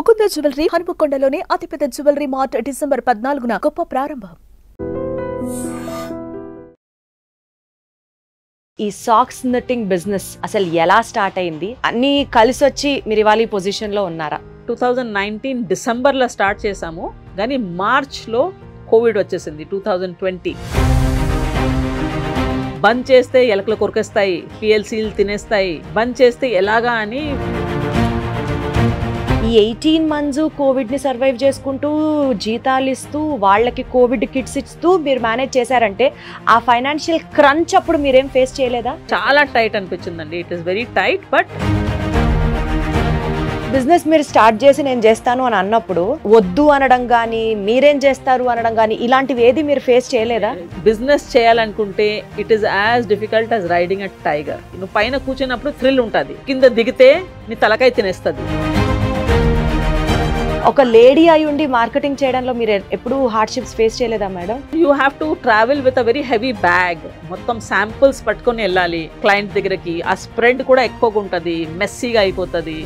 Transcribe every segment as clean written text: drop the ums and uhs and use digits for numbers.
Mukunda jewellery హనుమకొండలోని అతిపెద్ద jewellery mart December 14న గొప్ప ప్రారంభం. ఈ సాక్స్ నిట్టింగ్ బిజినెస్ అసలు ఎలా స్టార్ట్ అయింది? అన్ని కలిసి వచ్చి మీరు ఇవాళ ఈ పొజిషన్ లో ఉన్నారా? 2019 డిసెంబర్లో స్టార్ట్ చేసాము, కానీ మార్చ్లో కోవిడ్ వచ్చేసింది. 2020 బంద్ చేస్తే ఎలకలు కొరికేస్తాయి, పిఎల్సీలు తినేస్తాయి, బంద్ చేస్తే ఎలాగా అని ఈ 18 months కోవిడ్ ని సర్వైవ్ చేసుకుంటూ జీతాలు ఇస్తూ వాళ్ళకి కోవిడ్ కిట్స్ ఇస్తూ మీరు మేనేజ్ చేశారంటే ఆ ఫైనాన్షియల్ క్రంచ్ అప్పుడు మీరేం ఫేస్ చేయలేదా? చాలా టైట్ అనిపించిందండి. It is very tight. But business మీరు స్టార్ట్ చేసి నేను చేస్తాను అని అన్నప్పుడు వద్దు అనడం కానీ మీరేం చేస్తారు అనడం కానీ ఇలాంటివి ఏది మీరు ఫేస్ చేయలేదా? బిజినెస్ చేయాలనుకుంటే it is as difficult as riding a tiger. నువ్వు పైన కూర్చున్నప్పుడు థ్రిల్ ఉంటుంది, కింద దిగితే నీ తలకాయ తినేస్తుంది. ఒక లేడీ అయి ఉండి మార్కెటింగ్ చేయడంలో మీరు ఎప్పుడు హార్డ్షిప్స్ ఫేస్ చేయలేదా madam? You have to travel with a very heavy bag. మొత్తం శాంపుల్స్ పట్టుకొని వెళ్ళాలి క్లయింట్ దగ్గరకి. ఆ స్ప్రెడ్ కూడా ఎక్కువగా ఉంటుంది, మెస్సీగా అయిపోతుంది.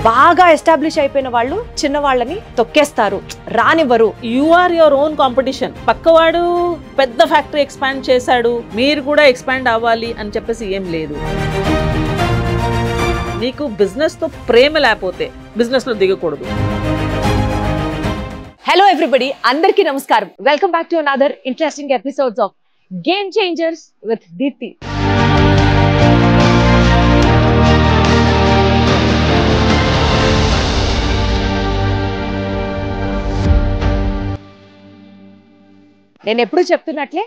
బాగా ఎస్టాబ్లిష్ అయిపోయిన వాళ్ళు చిన్న వాళ్ళని తొక్కేస్తారు, రానివ్వరు. You are your own competition. పక్కవాడు పెద్ద ఫ్యాక్టరీ ఎక్స్పాండ్ చేశాడు, మీరు కూడా ఎక్స్పాండ్ అవ్వాలి అని చెప్పేసి ఏం లేదు. నీకు బిజినెస్తో ప్రేమ లేకపోతే బిజినెస్లో దిగకూడదు. హలో ఎవ్రీబడి, అందరికీ నమస్కారం. Welcome back to another interesting episodes of game changers with Deepti. నేను ఎప్పుడు చెప్తున్నట్లే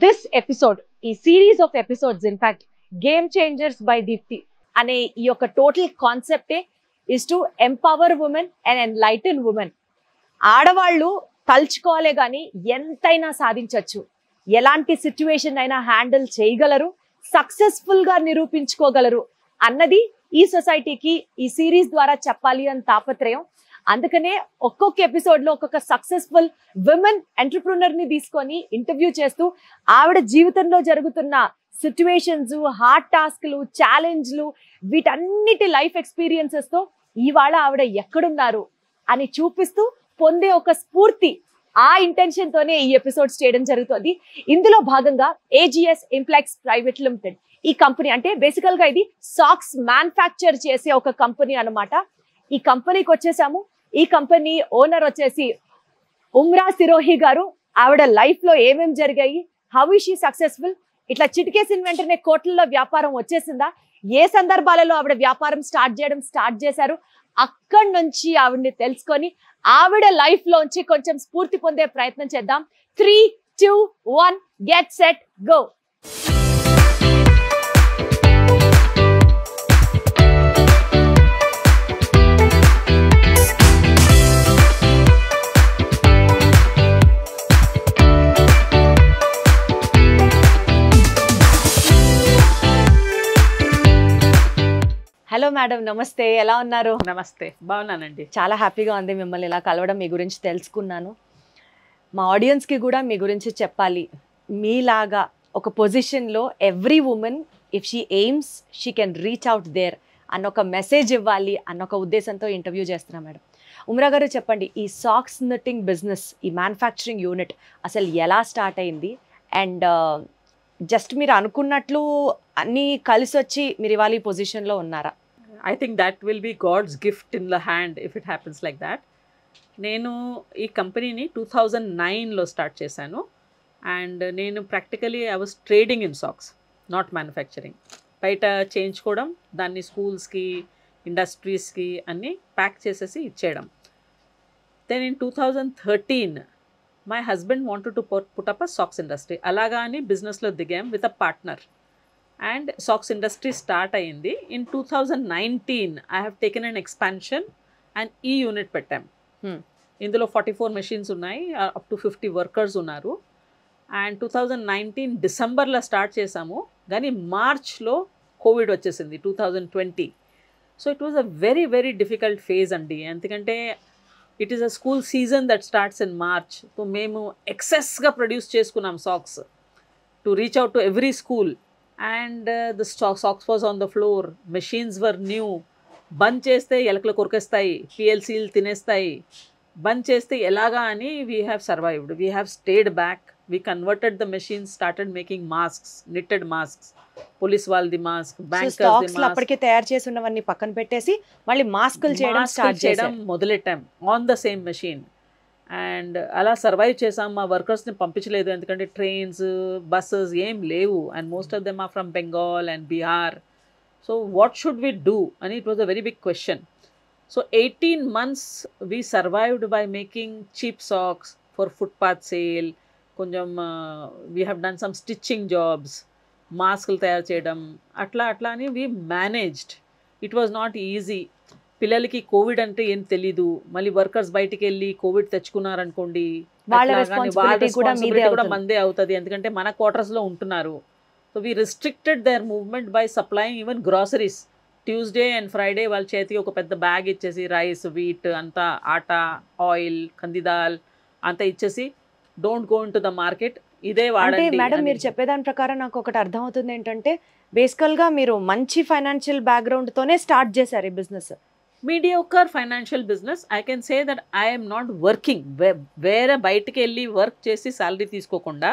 దిస్ ఎపిసోడ్, ఈ series of episodes in fact game changers by Deepti అనే ఈ యొక్క టోటల్ కాన్సెప్టే is to empower women and enlighten women. ఆడవాళ్ళు తలుచుకోవాలే కానీ ఎంతైనా సాధించవచ్చు, ఎలాంటి సిచ్యువేషన్ అయినా హ్యాండిల్ చేయగలరు, సక్సెస్ఫుల్ గా నిరూపించుకోగలరు అన్నది ఈ సొసైటీకి ఈ సిరీస్ ద్వారా చెప్పాలి అని తాపత్రయం. అందుకనే ఒక్కొక్క ఎపిసోడ్ లో ఒక్కొక్క సక్సెస్ఫుల్ విమెన్ ఎంటర్ప్రినర్ ని తీసుకొని ఇంటర్వ్యూ చేస్తూ ఆవిడ జీవితంలో జరుగుతున్న సిచ్యువేషన్స్, హార్డ్ టాస్క్లు, ఛాలెంజ్లు, వీటన్నిటి లైఫ్ ఎక్స్పీరియన్సెస్ తో ఇవాళ ఆవిడ ఎక్కడున్నారు అని చూపిస్తూ పొందే ఒక స్ఫూర్తి, ఆ ఇంటెన్షన్ తోనే ఈ ఎపిసోడ్స్ చేయడం జరుగుతుంది. ఇందులో భాగంగా ఏజిఎస్ ఇంప్లెక్స్ ప్రైవేట్ లిమిటెడ్ ఈ కంపెనీ, అంటే బేసికల్ గా ఇది సాక్స్ మ్యానుఫ్యాక్చర్ చేసే ఒక కంపెనీ అన్నమాట. ఈ కంపెనీకి వచ్చేసాము. ఈ కంపెనీ ఓనర్ వచ్చేసి ఉమ్రా సిరోహి గారు. ఆవిడ లైఫ్ లో ఏమేమి జరిగాయి, హౌ ఇస్ షీ సక్సెస్ఫుల్, ఇట్లా చిటికేసిన వెంటనే కోట్లలో వ్యాపారం వచ్చేసిందా, ఏ సందర్భాలలో ఆవిడ వ్యాపారం స్టార్ట్ చేశారు, అక్కడి నుంచి ఆవిడని తెలుసుకొని ఆవిడ లైఫ్ లోంచి కొంచెం స్ఫూర్తి పొందే ప్రయత్నం చేద్దాం. 3, 2, 1 get set go. Hello madam, నమస్తే. ఎలా ఉన్నారు? నమస్తే, బాగున్నానండి. చాలా హ్యాపీగా ఉంది మిమ్మల్ని ఇలా కలవడం, మీ గురించి తెలుసుకున్నాను. మా ఆడియన్స్కి కూడా మీ గురించి చెప్పాలి. మీలాగా ఒక పొజిషన్లో every woman if she aims she can reach out there అన్న ఒక మెసేజ్ ఇవ్వాలి అన్న ఒక ఉద్దేశంతో ఇంటర్వ్యూ చేస్తున్నా మేడం. ఉమ్రా గారు చెప్పండి, ఈ సాక్స్ నిట్టింగ్ బిజినెస్, ఈ మ్యానుఫ్యాక్చరింగ్ యూనిట్ అసలు ఎలా స్టార్ట్ అయింది? అండ్ జస్ట్ మీరు అనుకున్నట్లు అన్నీ కలిసి వచ్చి మీరు ఇవాళ ఈ పొజిషన్లో ఉన్నారా? I think that will be God's gift in the hand if it happens like that. నేను ఈ కంపెనీని 2009లో స్టార్ట్ చేశాను. అండ్ నేను practically I was trading in socks, not manufacturing. బయట చేయించుకోవడం, దాన్ని స్కూల్స్కి, ఇండస్ట్రీస్కి అన్నీ ప్యాక్ చేసేసి ఇచ్చేయడం. Then in 2013 my husband wanted to put up a socks industry. అలాగా అని బిజినెస్లో దిగాం with a partner. And socks industry start అయ్యింది. In 2019 I have taken an expansion and ఈ యూనిట్ పెట్టాం. ఇందులో 44 మెషిన్స్ ఉన్నాయి, అప్ టు 50 వర్కర్స్ ఉన్నారు. అండ్ 2019 డిసెంబర్లో స్టార్ట్ చేసాము, కానీ మార్చ్లో కోవిడ్ వచ్చేసింది 2020. So it was a very very difficult phase అండి. ఎందుకంటే it is a school season that starts in March. So మేము ఎక్సెస్గా ప్రొడ్యూస్ చేసుకున్నాం socks to reach out to every school. And the socks was on the floor, machines were new, బంద్ చేస్తే ఎలకలు కొరికేస్తాయి, పిఎల్సీలు తినేస్తాయి, బంద్ చేస్తే ఎలాగా అని we have survived, we have stayed back, we converted the machines, started making masks, knitted masks, police వాళ్ళది మాస్క్, బ్యాంకర్స్ అప్పటికే తయారు చేసి ఉన్నవన్నీ పక్కన పెట్టేసి మళ్ళీ మాస్కులు చేయడం మొదలెట్టాం on the same machine. And అలా సర్వైవ్ చేసాం. మా వర్కర్స్ని పంపించలేదు, ఎందుకంటే ట్రైన్స్ బస్సెస్ ఏం లేవు, and most of them are from Bengal and Bihar. So what should we do అని it was a very big question. So 18 months we survived by making cheap socks for footpath sale. కొంచెం we have done some stitching jobs, మాస్కులు తయారు చేయడం, అట్లా అని we managed. It was not easy. పిల్లలకి Covid అంటే ఏం తెలీదు, మళ్ళీ వర్కర్స్ బయటికి వెళ్ళి కోవిడ్ తెచ్చుకున్నారనుకోండి వాళ్ళ రెస్పాన్సిబిలిటీ కూడా మందే అవుతుంది, ఎందుకంటే మన క్వార్టర్స్లో ఉంటున్నారు. So we restricted their movement by supplying even groceries. Tuesday and Friday వాళ్ళ చేతికి ఒక పెద్ద బ్యాగ్ ఇచ్చేసి రైస్, వీట్ అంతా, ఆటా, ఆయిల్, కందిదాల్ అంతా ఇచ్చేసి don't go in to the market, ఇదే వాడండి. మేడం మీరు చెప్పేదాని ప్రకారం నాకు ఒకటి అర్థం అవుతుంది ఏంటంటే బేసికల్గా మీరు మంచి ఫైనాన్షియల్ బ్యాక్గ్రౌండ్తోనే స్టార్ట్ చేశారు ఈ business. mediocre financial business, I can say that I am not working. వేరే బయటికి వెళ్ళి వర్క్ చేసి శాలరీ తీసుకోకుండా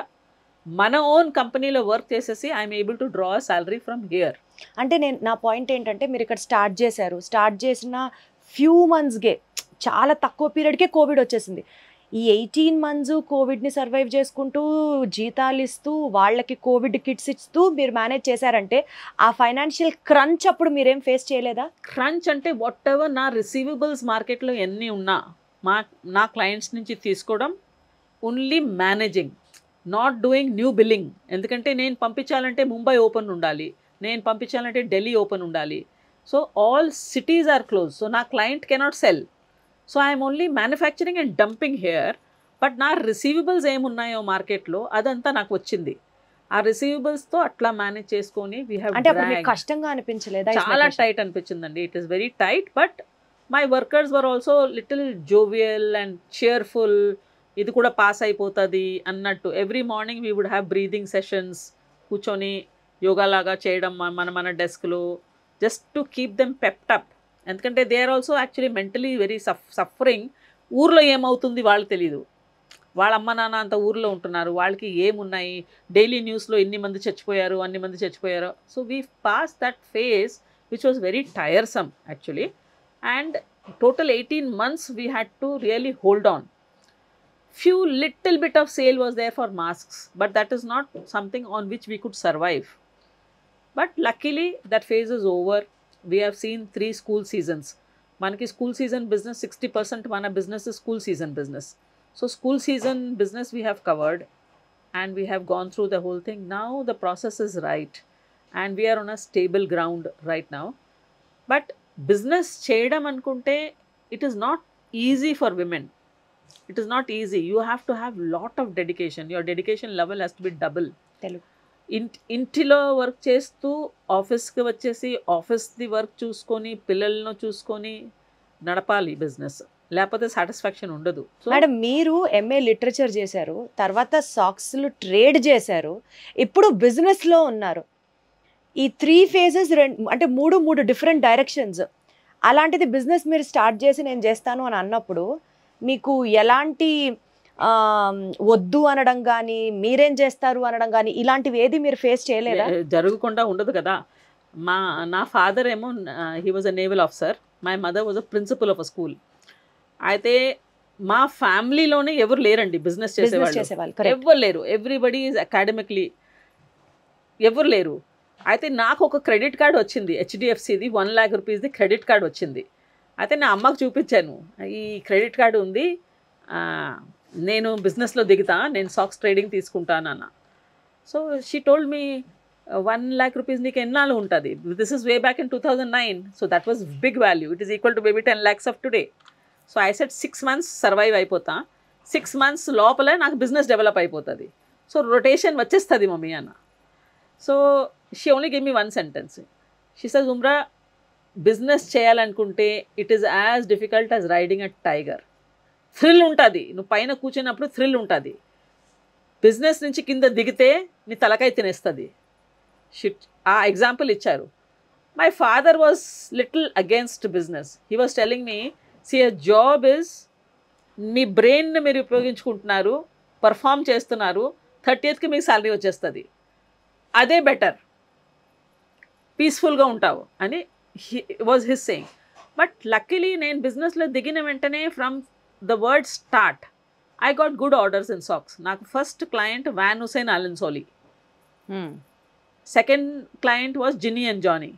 మన ఓన్ కంపెనీలో వర్క్ చేసేసి I'm able to draw salary from here. అంటే నా పాయింట్ ఏంటంటే మీరు ఇక్కడ స్టార్ట్ చేశారు, స్టార్ట్ చేసిన ఫ్యూ మంత్స్కే చాలా తక్కువ పీరియడ్కే కోవిడ్ వచ్చేసింది. ఈ 18 months కోవిడ్ని సర్వైవ్ చేసుకుంటూ జీతాలు ఇస్తూ వాళ్ళకి కోవిడ్ కిట్స్ ఇస్తూ మీరు మేనేజ్ చేశారంటే ఆ ఫైనాన్షియల్ క్రంచ్ అప్పుడు మీరేం ఫేస్ చేయలేదా? క్రంచ్ అంటే వాట్ ఎవర్ నా రిసీవబుల్స్ మార్కెట్లో ఎన్ని ఉన్నా నా క్లయింట్స్ నుంచి తీసుకోవడం, only managing, not doing new billing. ఎందుకంటే నేను పంపించాలంటే ముంబై ఓపెన్ ఉండాలి, నేను పంపించాలంటే ఢిల్లీ ఓపెన్ ఉండాలి. So all cities are close, so నా client cannot sell. So I'm only manufacturing and dumping here. But నా రిసీవబుల్స్ ఏమున్నాయో మార్కెట్లో అదంతా నాకు వచ్చింది. ఆ రిసీవబుల్స్తో అట్లా మేనేజ్ చేసుకొని వీ హ్యావ్. అంటే అప్పుడు మీకు కష్టంగా అనిపించలేదా? చాలా టైట్ అనిపించిందండి. It is very tight, but my workers were also little jovial and cheerful. ఇది కూడా పాస్ అయిపోతుంది అన్నట్టు. Every morning we would have breathing sessions, కూర్చొని యోగా లాగా చేయడం మన డెస్క్లో, just to keep them pepped up. ఎందుకంటే they are also actually mentally very suffering. ఊర్లో ఏమవుతుంది వాళ్ళకి తెలీదు, వాళ్ళ అమ్మ నాన్న అంత ఊర్లో ఉంటున్నారు, వాళ్ళకి ఏమున్నాయి, డైలీ న్యూస్లో ఇన్ని మంది చచ్చిపోయారు, అన్ని మంది చచ్చిపోయారు. So we pass that phase which was very tiresome actually. And total 18 months we had to really hold on. Few little bit of sale was there for masks, but that is not something on which we could survive. But luckily that phase is over. We have seen 3 school seasons. Manaki school season business 60% mana business is school season business. So school season business we have covered and we have gone through the whole thing. Now the process is right and we are on a stable ground right now. But business cheyadam anukunte it is not easy for women. It is not easy. You have to have lot of dedication. Your dedication level has to be double. ఇంటిలో work చేస్తూ ఆఫీస్కి వచ్చేసి ఆఫీస్ది work చూసుకొని పిల్లలను చూసుకొని నడపాలి business, లేకపోతే satisfaction ఉండదు. మేడం మీరు MA లిటరేచర్ చేశారు, తర్వాత సాక్స్లు ట్రేడ్ చేశారు, ఇప్పుడు బిజినెస్లో ఉన్నారు. ఈ 3 phases అంటే మూడు డిఫరెంట్ డైరెక్షన్స్. అలాంటిది బిజినెస్ మీరు స్టార్ట్ చేసి నేను చేస్తాను అని అన్నప్పుడు మీకు ఎలాంటి వద్దు అనడం కానీ మీరేం చేస్తారు అనడం కానీ ఇలాంటివి ఏది మీరు ఫేస్ చేయలేదా? జరగకుండా ఉండదు కదా. నా ఫాదర్ ఏమో he was a naval officer, my mother was a principal of a school. అయితే మా ఫ్యామిలీలోనే ఎవరు లేరండి బిజినెస్ చేసేవాళ్ళు, ఎవరు లేరు. ఎవ్రీబడి ఈజ్ అకాడమిక్లీ ఎవరు లేరు. అయితే నాకు ఒక క్రెడిట్ కార్డ్ వచ్చింది, HDFCది 1 lakh rupeesది క్రెడిట్ కార్డ్ వచ్చింది. అయితే నా అమ్మకు చూపించాను, ఈ క్రెడిట్ కార్డు ఉంది, నేను బిజినెస్లో దిగుతా, నేను సాక్స్ ట్రేడింగ్ తీసుకుంటాను అన్న. So she told me 1 lakh rupees నీకు ఎన్నాళ్ళు ఉంటుంది. This is way back in 2009. So that was big value. It is equal to maybe 10 lakhs of today. So I set 6 months survive అయిపోతా, 6 months లోపలే నాకు business develop అయిపోతుంది. So rotation వచ్చేస్తుంది mummy అన్న. So she only give me 1 sentence. She says, Umra business చేయాలనుకుంటే it is as difficult as riding a tiger. Thrill ఉంటుంది, నువ్వు పైన కూర్చున్నప్పుడు థ్రిల్ ఉంటుంది. బిజినెస్ నుంచి కింద దిగితే నీ తలకాయ తినేస్తుంది. ఆ ఎగ్జాంపుల్ ఇచ్చారు. My father was little against business. He was telling me, see, a job is మీ బ్రెయిన్ని మీరు ఉపయోగించుకుంటున్నారు, పర్ఫామ్ చేస్తున్నారు, 30th మీకు శాలరీ వచ్చేస్తుంది, అదే బెటర్, పీస్ఫుల్గా ఉంటావు అని was his saying. But luckily నేను బిజినెస్లో దిగిన వెంటనే from the word start I got good orders in socks. నాకు first client Van Heusen Allen Solly, second client was Ginny and Johnny.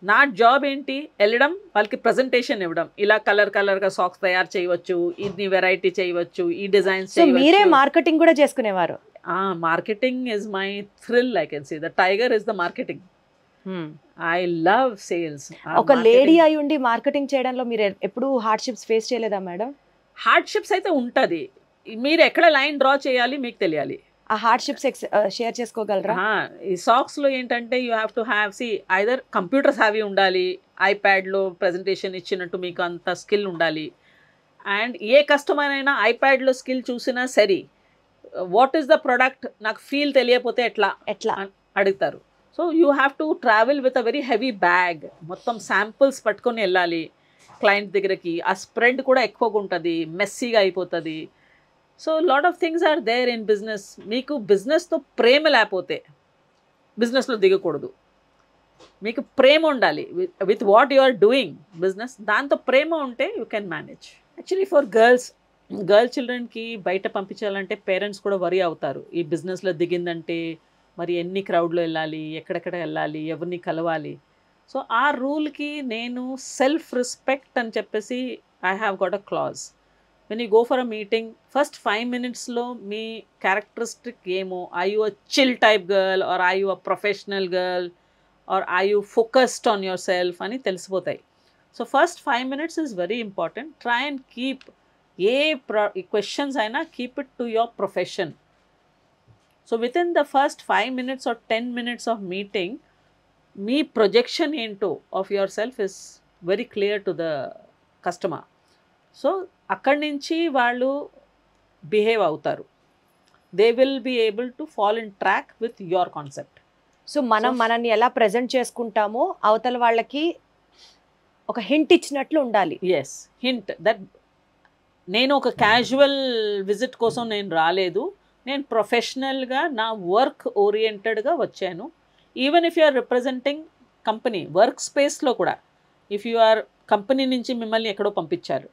నా జాబ్ ఏంటి, వెళ్ళడం వాళ్ళకి ప్రజెంటేషన్ ఇవ్వడం, ఇలా కలర్గా సాక్స్ తయారు చేయవచ్చు, ఇన్ని వెరైటీ చేయవచ్చు, ఈ డిజైన్స్ చేయవచ్చు. మీరే మార్కెటింగ్ కూడా చేసుకునేవారు? Marketing is my thrill. I can say the tiger is the marketing. I love sales. ఒక లేడీ అయి ఉండి మార్కెటింగ్ చేయడంలో మీరు ఎప్పుడు హార్డ్షిప్స్ ఫేస్ చేయలేదా మేడం? హార్డ్షిప్స్ అయితే ఉంటుంది, మీరు ఎక్కడ లైన్ డ్రా చేయాలి మీకు తెలియాలి. ఆ హార్డ్షిప్స్ షేర్ చేసుకోగలరా? ఈ సాక్స్లో ఏంటంటే you have to have either computers heavy ఉండాలి, ఐప్యాడ్లో ప్రజెంటేషన్ ఇచ్చినట్టు మీకు అంత స్కిల్ ఉండాలి. అండ్ ఏ కస్టమర్ అయినా ఐప్యాడ్లో స్కిల్ చూసినా సరే వాట్ ఈస్ ద ప్రొడక్ట్ నాకు ఫీల్ తెలియకపోతే ఎట్లా అడుగుతారు. So you have to travel with a very heavy bag, మొత్తం శాంపుల్స్ పట్టుకొని వెళ్ళాలి క్లయింట్ దగ్గరకి. ఆ స్ప్రెడ్ కూడా ఎక్కువగా ఉంటుంది, మెస్సీగా అయిపోతుంది. So lot of things are there in business. మీకు బిజినెస్తో ప్రేమ లేకపోతే బిజినెస్లో దిగకూడదు. మీకు ప్రేమ ఉండాలి with what you are doing business, దాంతో ప్రేమ ఉంటే you can manage. Actually for girl చిల్డ్రన్కి బయట పంపించాలంటే పేరెంట్స్ కూడా వరీ అవుతారు. ఈ బిజినెస్లో దిగిందంటే మరి ఎన్ని క్రౌడ్లో వెళ్ళాలి, ఎక్కడెక్కడ వెళ్ళాలి, ఎవరిని కలవాలి. సో ఆ రూల్కి నేను సెల్ఫ్ రెస్పెక్ట్ అని చెప్పేసి I have got a clause. when you go for a meeting, first 5 minutes లో మీ characteristic ఏమో, are you a chill type girl or are you a professional girl or are you focused on yourself అని తెలిసిపోతాయి. So first 5 minutes is very important. Try and keep A questions అయినా keep it to your profession. So within the first 5 minutes or 10 minutes of meeting, me projection ఏంటో of yourself is very clear to the customer. So అక్కడి నుంచి వాళ్ళు behave అవుతారు. They will be able to fall in track with your concept. So మనల్ని ఎలా present చేసుకుంటామో అవతల వాళ్ళకి ఒక హింట్ ఇచ్చినట్లు ఉండాలి. ఎస్, హింట్ దట్ నేను ఒక క్యాజువల్ విజిట్ కోసం నేను రాలేదు, నేను ప్రొఫెషనల్గా నా వర్క్ ఓరియంటెడ్గా వచ్చాను. Even if you are representing company, work స్పేస్లో కూడా ఇఫ్ యు ఆర్ కంపెనీ నుంచి మిమ్మల్ని ఎక్కడో పంపించారు,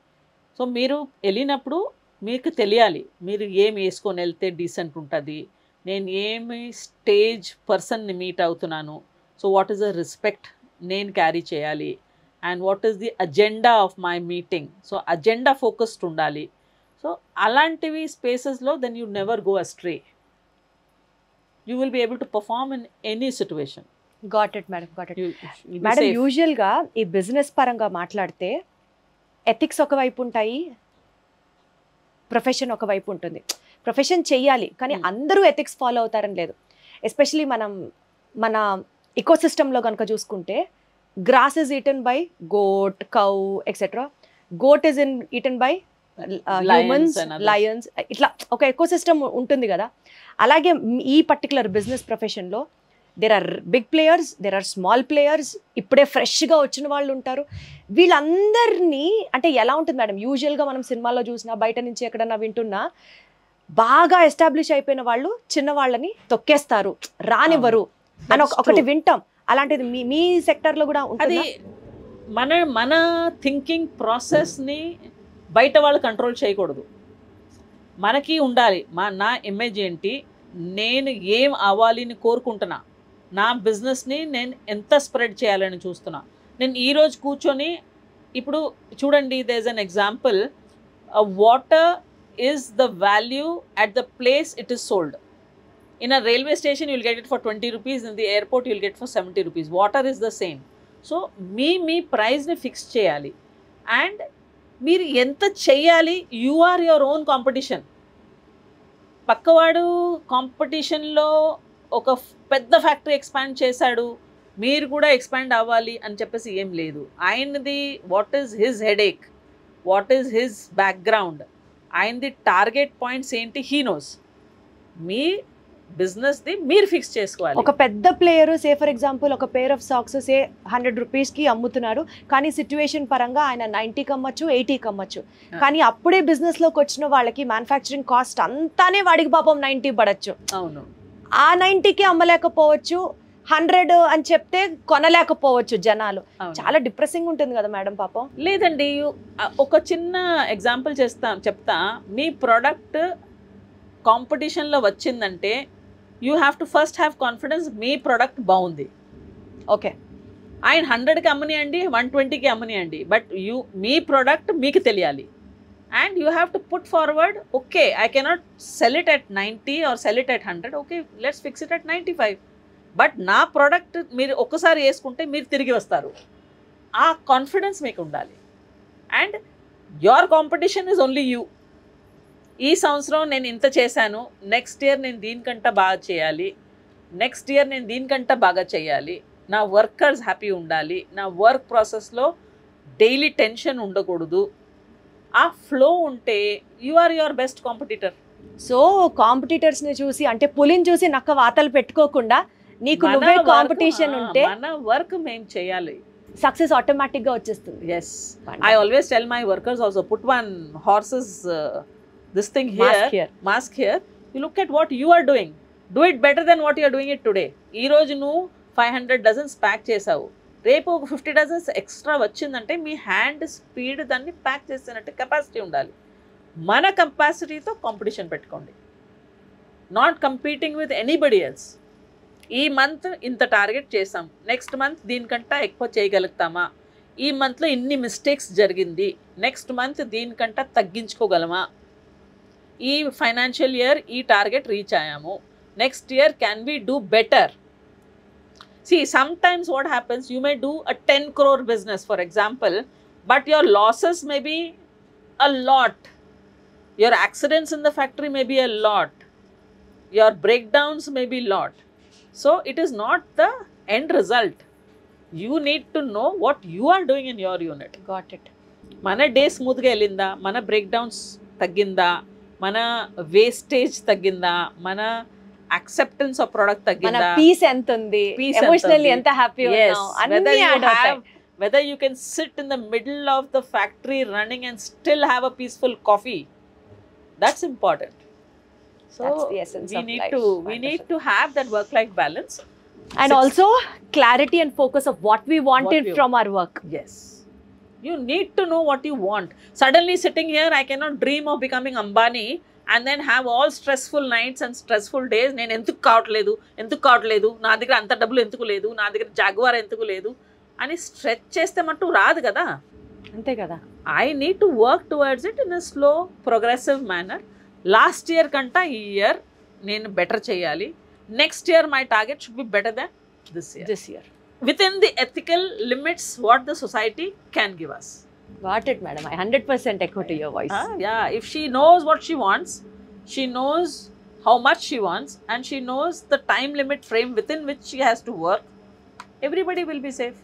సో మీరు వెళ్ళినప్పుడు మీకు తెలియాలి మీరు ఏం వేసుకొని వెళ్తే డీసెంట్ ఉంటుంది, నేను ఏమి స్టేజ్ పర్సన్ని మీట్ అవుతున్నాను, so what is the respect నేను క్యారీ చేయాలి, and what is the agenda of my meeting. So agenda focused ఉండాలి. సో అలాంటివి స్పేసెస్లో then you never go astray. You will be able to perform in any situation. Got it madam, got it madam. యూజువల్గా ఈ business పరంగా మాట్లాడితే ethics ఒకవైపు ఉంటాయి, profession ఒకవైపు ఉంటుంది. ప్రొఫెషన్ చెయ్యాలి కానీ అందరూ ఎథిక్స్ ఫాలో అవుతారని లేదు. ఎస్పెషలీ మన ఇకోసిస్టంలో కనుక చూసుకుంటే grass is eaten by goat, cow etcetera. Goat is eaten by humans, lions, ఇట్లా ఒక ఎకోసిస్టమ్ ఉంటుంది కదా. అలాగే ఈ పర్టికులర్ బిజినెస్ ప్రొఫెషన్లో there are big players, there are small players, ఇప్పుడే ఫ్రెష్గా వచ్చిన వాళ్ళు ఉంటారు. వీళ్ళందరినీ అంటే ఎలా ఉంటుంది మేడం? యూజువల్గా మనం సినిమాలో చూసినా బయట నుంచి ఎక్కడన్నా వింటున్నా బాగా ఎస్టాబ్లిష్ అయిపోయిన వాళ్ళు చిన్న వాళ్ళని తొక్కేస్తారు, రానివ్వరు అని ఒకటి వింటాం. అలాంటిది మీ సెక్టర్లో కూడా ఉంటుంది. మన థింకింగ్ ప్రాసెస్ని బయట వాళ్ళు కంట్రోల్ చేయకూడదు, మనకి ఉండాలి. నా ఇమేజ్ ఏంటి, నేను ఏం అవ్వాలని కోరుకుంటున్నా, నా బిజినెస్ని నేను ఎంత స్ప్రెడ్ చేయాలని చూస్తున్నా. నేను ఈరోజు కూర్చొని ఇప్పుడు చూడండి, there is an example, water is the value at the place it is sold. In a railway station, you will get it for 20 rupees. In the airport, you will get for 70 rupees. Water is the same. So, మీ ప్రైస్ని fix చేయాలి. And మీరు ఎంత చేయాలి, you are your own competition. పక్కవాడు కాంపిటీషన్లో ఒక పెద్ద ఫ్యాక్టరీ ఎక్స్పాండ్ చేశాడు, మీరు కూడా ఎక్స్పాండ్ అవ్వాలి అని చెప్పేసి ఏం లేదు. ఆయనది what is his headache, what is his background, ఆయనది టార్గెట్ పాయింట్స్ ఏంటి, he knows. Me business the మీరు ఫిక్స్ చేసుకోవాలి. ఒక పెద్ద ప్లేయర్ సే ఫర్ ఎగ్జాంపుల్ ఒక పేర్ ఆఫ్ సాక్స్ సే 100 రూపీస్కి అమ్ముతున్నారు, కానీ సిచ్యువేషన్ పరంగా ఆయన 90కి అమ్మచ్చు, 80కి అమ్మచ్చు. కానీ అప్పుడే బిజినెస్లోకి వచ్చిన వాళ్ళకి మ్యానుఫ్యాక్చరింగ్ కాస్ట్ అంతానే వాడికి పాపం 90 పడచ్చు. అవును, ఆ 90కి అమ్మలేకపోవచ్చు, 100 అని చెప్తే కొనలేకపోవచ్చు జనాలు. చాలా డిప్రెసింగ్ ఉంటుంది కదా మేడం పాపం. లేదండి, ఒక చిన్న ఎగ్జాంపుల్ చెప్తా. మీ ప్రోడక్ట్ కాంపిటీషన్లో వచ్చిందంటే you have to first have confidence me product బాగుంది. ఓకే, ఆయన 100కి అమ్మనియండి, 120కి అమ్మనియండి, బట్ మీ ప్రోడక్ట్ మీకు తెలియాలి. And you have to put forward, okay I cannot sell it at 90 or sell it at 100, okay let's fix it at 95. But నా product మీరు ఒక్కసారి వేసుకుంటే మీరు తిరిగి వస్తారు. ఆ కాన్ఫిడెన్స్ మీకు ఉండాలి. And your competition is only you. ఈ సంవత్సరం నేను ఇంత చేశాను, నెక్స్ట్ ఇయర్ నేను దీనికంటే బాగా చేయాలి, నెక్స్ట్ ఇయర్ నేను దీనికంటే బాగా చేయాలి, నా వర్కర్స్ హ్యాపీ ఉండాలి, నా వర్క్ ప్రాసెస్లో డైలీ టెన్షన్ ఉండకూడదు. ఆ ఫ్లో ఉంటే you are your best competitor. So కాంపిటీటర్స్ని చూసి అంటే పులిని చూసి నక్క వాతలు పెట్టుకోకుండా నీకు నువ్వే కాంపిటీషన్ ఉంటే మన వర్క్ మేము చేయాలి, సక్సెస్ ఆటోమేటిక్గా వచ్చేస్తుంది. Yes, I always tell my workers also, put one horses this thing here, mask here, you look at what you are doing, do it better than what you are doing it today. ఈ రోజు నువ్వు 500 dozens pack చేసావు, రేపు ఒక 50 dozens extra వచ్చిందంటే మీ hand speed దాన్ని pack చేసినట్టు capacity ఉండాలి. మన కెపాసిటీతో కాంపిటీషన్ పెట్టుకోండి, not competing with anybody else. ఈ మంత్ ఇంత టార్గెట్ చేసాం, నెక్స్ట్ మంత్ దీనికంటే ఎక్కువ చేయగలుగుతామా, ఈ మంత్లో ఇన్ని మిస్టేక్స్ జరిగింది, నెక్స్ట్ మంత్ దీనికంటే తగ్గించుకోగలమా, ఈ ఫైనాన్షియల్ ఇయర్ ఈ టార్గెట్ రీచ్ అయ్యాము, next year can we do better. See, sometimes what happens, you may do a 10 crore business, for example, but your losses may be a lot. Your accidents in the factory may be a lot. Your breakdowns may be a lot. So, it is not the end result. You need to know what you are doing in your unit. Got it. Mana day smooth ga elinda, mana breakdowns tagginda, mana wastage tagginda, mana acceptance of product tagginda, mana peace ఎంత ఉంది, emotionally ఎంత happy ఉన్నావు, అన్నీ add అవుతాయి. Whether you can sit in the middle of the factory running and still have a peaceful coffee, that's important. So that's the essence we of need life. we need to have that work life balance, and also clarity and focus of what we wanted from our work. Yes, you need to know what you want. Suddenly sitting here I cannot dream of becoming Ambani and then have all stressful nights and stressful days. నేను ఎందుకు కావట్లేదు, నా దగ్గర అంత డబ్బులు ఎందుకు లేదు, నా దగ్గర జాగ్వార్ ఎందుకు లేదు అని స్ట్రెచ్ చేస్తే మట్టు రాదు కదా. అంతే కదా. I need to work towards it in a slow progressive manner. Last year కంటే ఈ ఇయర్ నేను బెటర్ చేయాలి, next year my target should be better than this year within the ethical limits what the society can give us. Got it, madam. I 100% echo to your voice. Yeah, if she knows what she wants, she knows how much she wants, and she knows the time limit frame within which she has to work, everybody will be safe.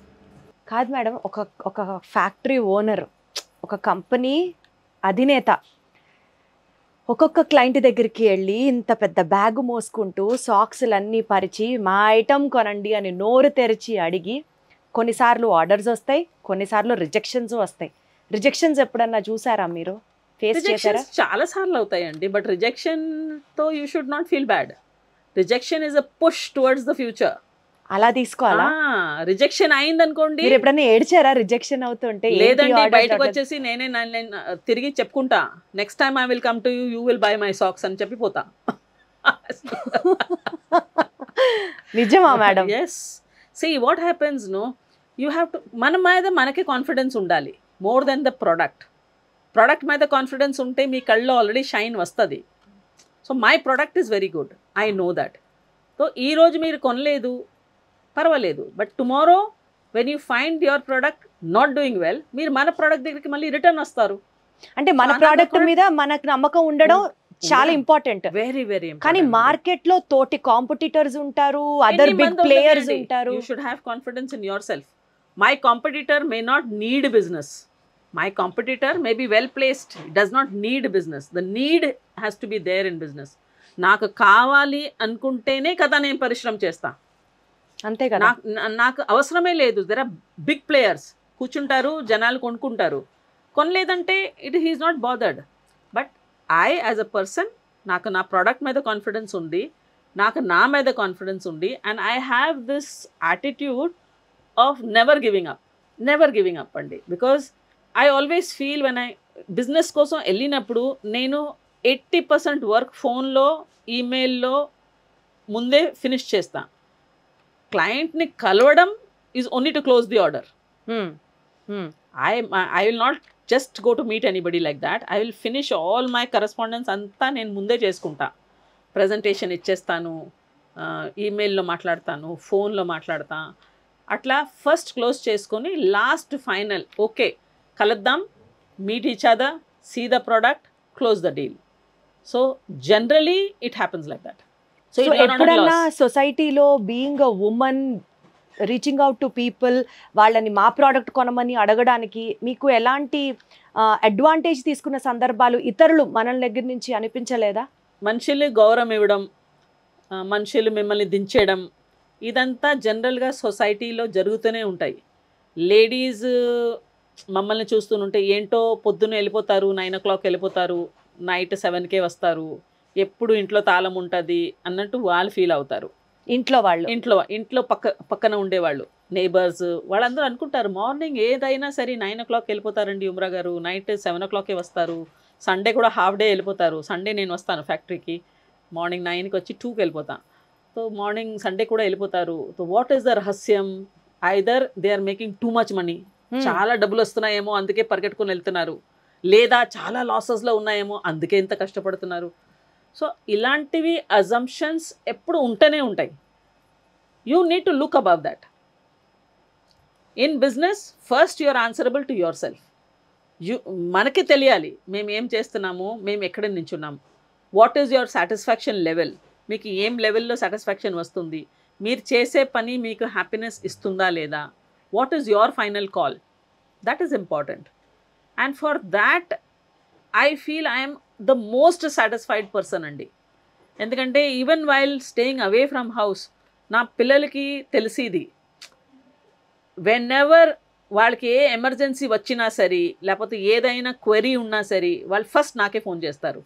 కాదు madam, ఒక factory owner, ఒక company అధినేత ఒక్కొక్క client దగ్గరికి వెళ్ళి ఇంత పెద్ద bag మోసుకుంటూ సాక్స్లన్నీ పరిచి మా ఐటమ్ కొనండి అని నోరు తెరిచి అడిగి, కొన్నిసార్లు ఆర్డర్స్ వస్తాయి, కొన్నిసార్లు రిజెక్షన్స్ వస్తాయి. రిజెక్షన్స్ ఎప్పుడన్నా చూసారా మీరు, ఫేస్ చేశారా? చాలా సార్లు అవుతాయండి, బట్ రిజెక్షన్ తో you should not feel bad. Rejection is a push towards the future. అలా తీసుకోవాలా? రిజెక్షన్ అయింది అనుకోండి, మీరు ఎప్పుడన్నా ఏడ్చారా రిజెక్షన్ అవుతుంటే? లేదండి, బయటకు వచ్చేసి నేనే తిరిగి చెప్పుకుంటా, next time I will come to you, you will buy my socks అని చెప్పిపోతా. నిజమా madam? Yes. See what happens, no you have to, మన మీద మనకి కాన్ఫిడెన్స్ ఉండాలి మోర్ దెన్ ద ప్రోడక్ట్ మీద కాన్ఫిడెన్స్ ఉంటే మీ కళ్ళలో ఆల్రెడీ షైన్ వస్తుంది. So my product is very good, I know that. So ఈరోజు మీరు కొనలేదు పర్వాలేదు, but tomorrow when you find your product not doing well, మీరు మన ప్రోడక్ట్ దగ్గరికి మళ్ళీ రిటర్న్ వస్తారు. అంటే మన ప్రోడక్ట్ మీద మనకు నమ్మకం ఉండడం చాలా ఇంపార్టెంట్. Very very. కానీ మార్కెట్ లో తోటి కాంపిటీటర్స్ ఉంటారు, అదర్ బిగ్ ప్లేయర్స్ ఉంటారు. You should have confidence in your self. My competitor may not need business, my competitor may be well placed, does not need business. The need has to be there in business. నాకు కావాలి అనుకుంటేనే కదా నేను పరిశ్రమ చేస్తా. అంతే కదా. నాకు అవసరమే లేదు. దెర్ ఆర్ బిగ్ ప్లేయర్స్ కూర్చుంటారు, జనాలు కొనుక్కుంటారు. కొనలేదంటే he is not bothered. But I as a person నాకు నా ప్రోడక్ట్ మీద కాన్ఫిడెన్స్ ఉంది, నాకు నా మీద కాన్ఫిడెన్స్ ఉంది, and I have this attitude of never giving up అండి. Because I always feel when I business కోసం వెళ్ళినప్పుడు నేను 80% వర్క్ ఫోన్లో, ఈమెయిల్లో ముందే ఫినిష్ చేస్తా. క్లయింట్ని కలవడం is only to close the order. I will not just go to meet anybody like that. I will finish all my correspondence అంతా నేను ముందే చేసుకుంటా. ప్రజెంటేషన్ ఇచ్చేస్తాను, ఈమెయిల్లో మాట్లాడతాను, ఫోన్లో మాట్లాడతా. అట్లా ఫస్ట్ క్లోజ్ చేసుకొని లాస్ట్ ఫైనల్ ఓకే కలుద్దాం, meet each other, see the product, close the deal. So generally it happens like that. So ఎప్పుడన్నా సొసైటీలో being a woman reaching out to people, వాళ్ళని మా ప్రోడక్ట్ కొనమని అడగడానికి మీకు ఎలాంటి అడ్వాంటేజ్ తీసుకున్న సందర్భాలు ఇతరులు మనల దగ్గర నుంచి అనిపించలేదా? మనుషులు గౌరవం ఇవ్వడం, మనుషులు మిమ్మల్ని దించేయడం, ఇదంతా జనరల్గా సొసైటీలో జరుగుతూనే ఉంటాయి. లేడీస్ మమ్మల్ని చూస్తుంటే ఏంటో పొద్దున్న వెళ్ళిపోతారు, 9 o'clock వెళ్ళిపోతారు, నైట్ 7కే వస్తారు, ఎప్పుడు ఇంట్లో తాళం ఉంటుంది అన్నట్టు వాళ్ళు ఫీల్ అవుతారు. ఇంట్లో పక్కన ఉండేవాళ్ళు, నేబర్స్ వాళ్ళందరూ అనుకుంటారు మార్నింగ్ ఏదైనా సరే 9 o'clock వెళ్ళిపోతారండి ఉమ్రా గారు, నైట్ 7 o'clockకే వస్తారు, సండే కూడా హాఫ్ డే వెళ్ళిపోతారు. సండే నేను వస్తాను ఫ్యాక్టరీకి, మార్నింగ్ 9కి వచ్చి 2కి వెళ్ళిపోతాను. సో మార్నింగ్ సండే కూడా వెళ్ళిపోతారు. సో వాట్ ఈస్ ద రహస్యం? Either they are making too much money, చాలా డబ్బులు వస్తున్నాయేమో అందుకే పరిగెట్టుకుని వెళ్తున్నారు, లేదా చాలా లాసెస్లో ఉన్నాయేమో అందుకే ఇంత కష్టపడుతున్నారు. సో ఇలాంటివి అజంప్షన్స్ ఎప్పుడు ఉంటూనే ఉంటాయి. You need to look above that. In business first you are answerable to yourself. మనకి తెలియాలి మేము ఏం చేస్తున్నాము, మేము ఎక్కడ నించున్నాము, what is your satisfaction level, మీకు ఏం లెవెల్లో సాటిస్ఫాక్షన్ వస్తుంది, మీరు చేసే పని మీకు హ్యాపీనెస్ ఇస్తుందా లేదా, what is your final call, that is important. And for that I feel I'm the most satisfied person అండి. ఎందుకంటే even while staying away from house నా పిల్లలకి తెలిసిది, వెన్ ఎవర్ వాళ్ళకి ఏ ఎమర్జెన్సీ వచ్చినా సరే, లేకపోతే ఏదైనా క్వెరీ ఉన్నా సరే వాళ్ళు ఫస్ట్ నాకే ఫోన్ చేస్తారు.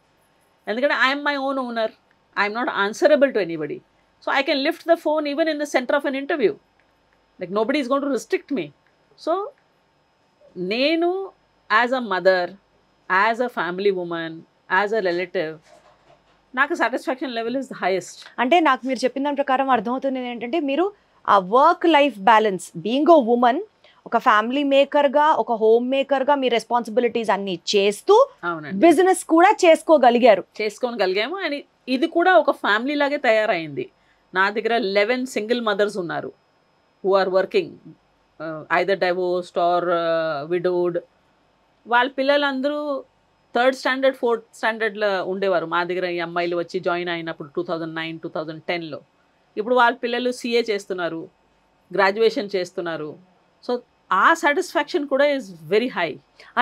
ఎందుకంటే I'm my own owner, I'm not answerable to anybody. So I can lift the phone even in the centre of an interview, like nobody is going to restrict me. సో నేను as a mother, as a family woman, as a relative, నాకు satisfaction level is the highest. అంటే నాకు మీరు చెప్పిన దాని ప్రకారం అర్థమవుతుంది ఏంటంటే మీరు ఆ work life balance, being a women, ఒక ఫ్యామిలీ మేకర్గా, ఒక హోమ్ మేకర్గా మీ రెస్పాన్సిబిలిటీస్ అన్ని చేస్తూ బిజినెస్ కూడా చేసుకోగలిగాము. అండ్ ఇది కూడా ఒక ఫ్యామిలీ లాగే తయారైంది. నా దగ్గర 11 సింగిల్ మదర్స్ ఉన్నారు who are working, either divorced or widowed. వాళ్ళ పిల్లలందరూ 3rd standard 4th standardలో ఉండేవారు మా దగ్గర. ఈ అమ్మాయిలు వచ్చి జాయిన్ అయినప్పుడు 2009 2010లో. ఇప్పుడు వాళ్ళ పిల్లలు CA చేస్తున్నారు, గ్రాడ్యుయేషన్ చేస్తున్నారు. సో ఆ సాటిస్ఫాక్షన్ కూడా ఈజ్ వెరీ హై.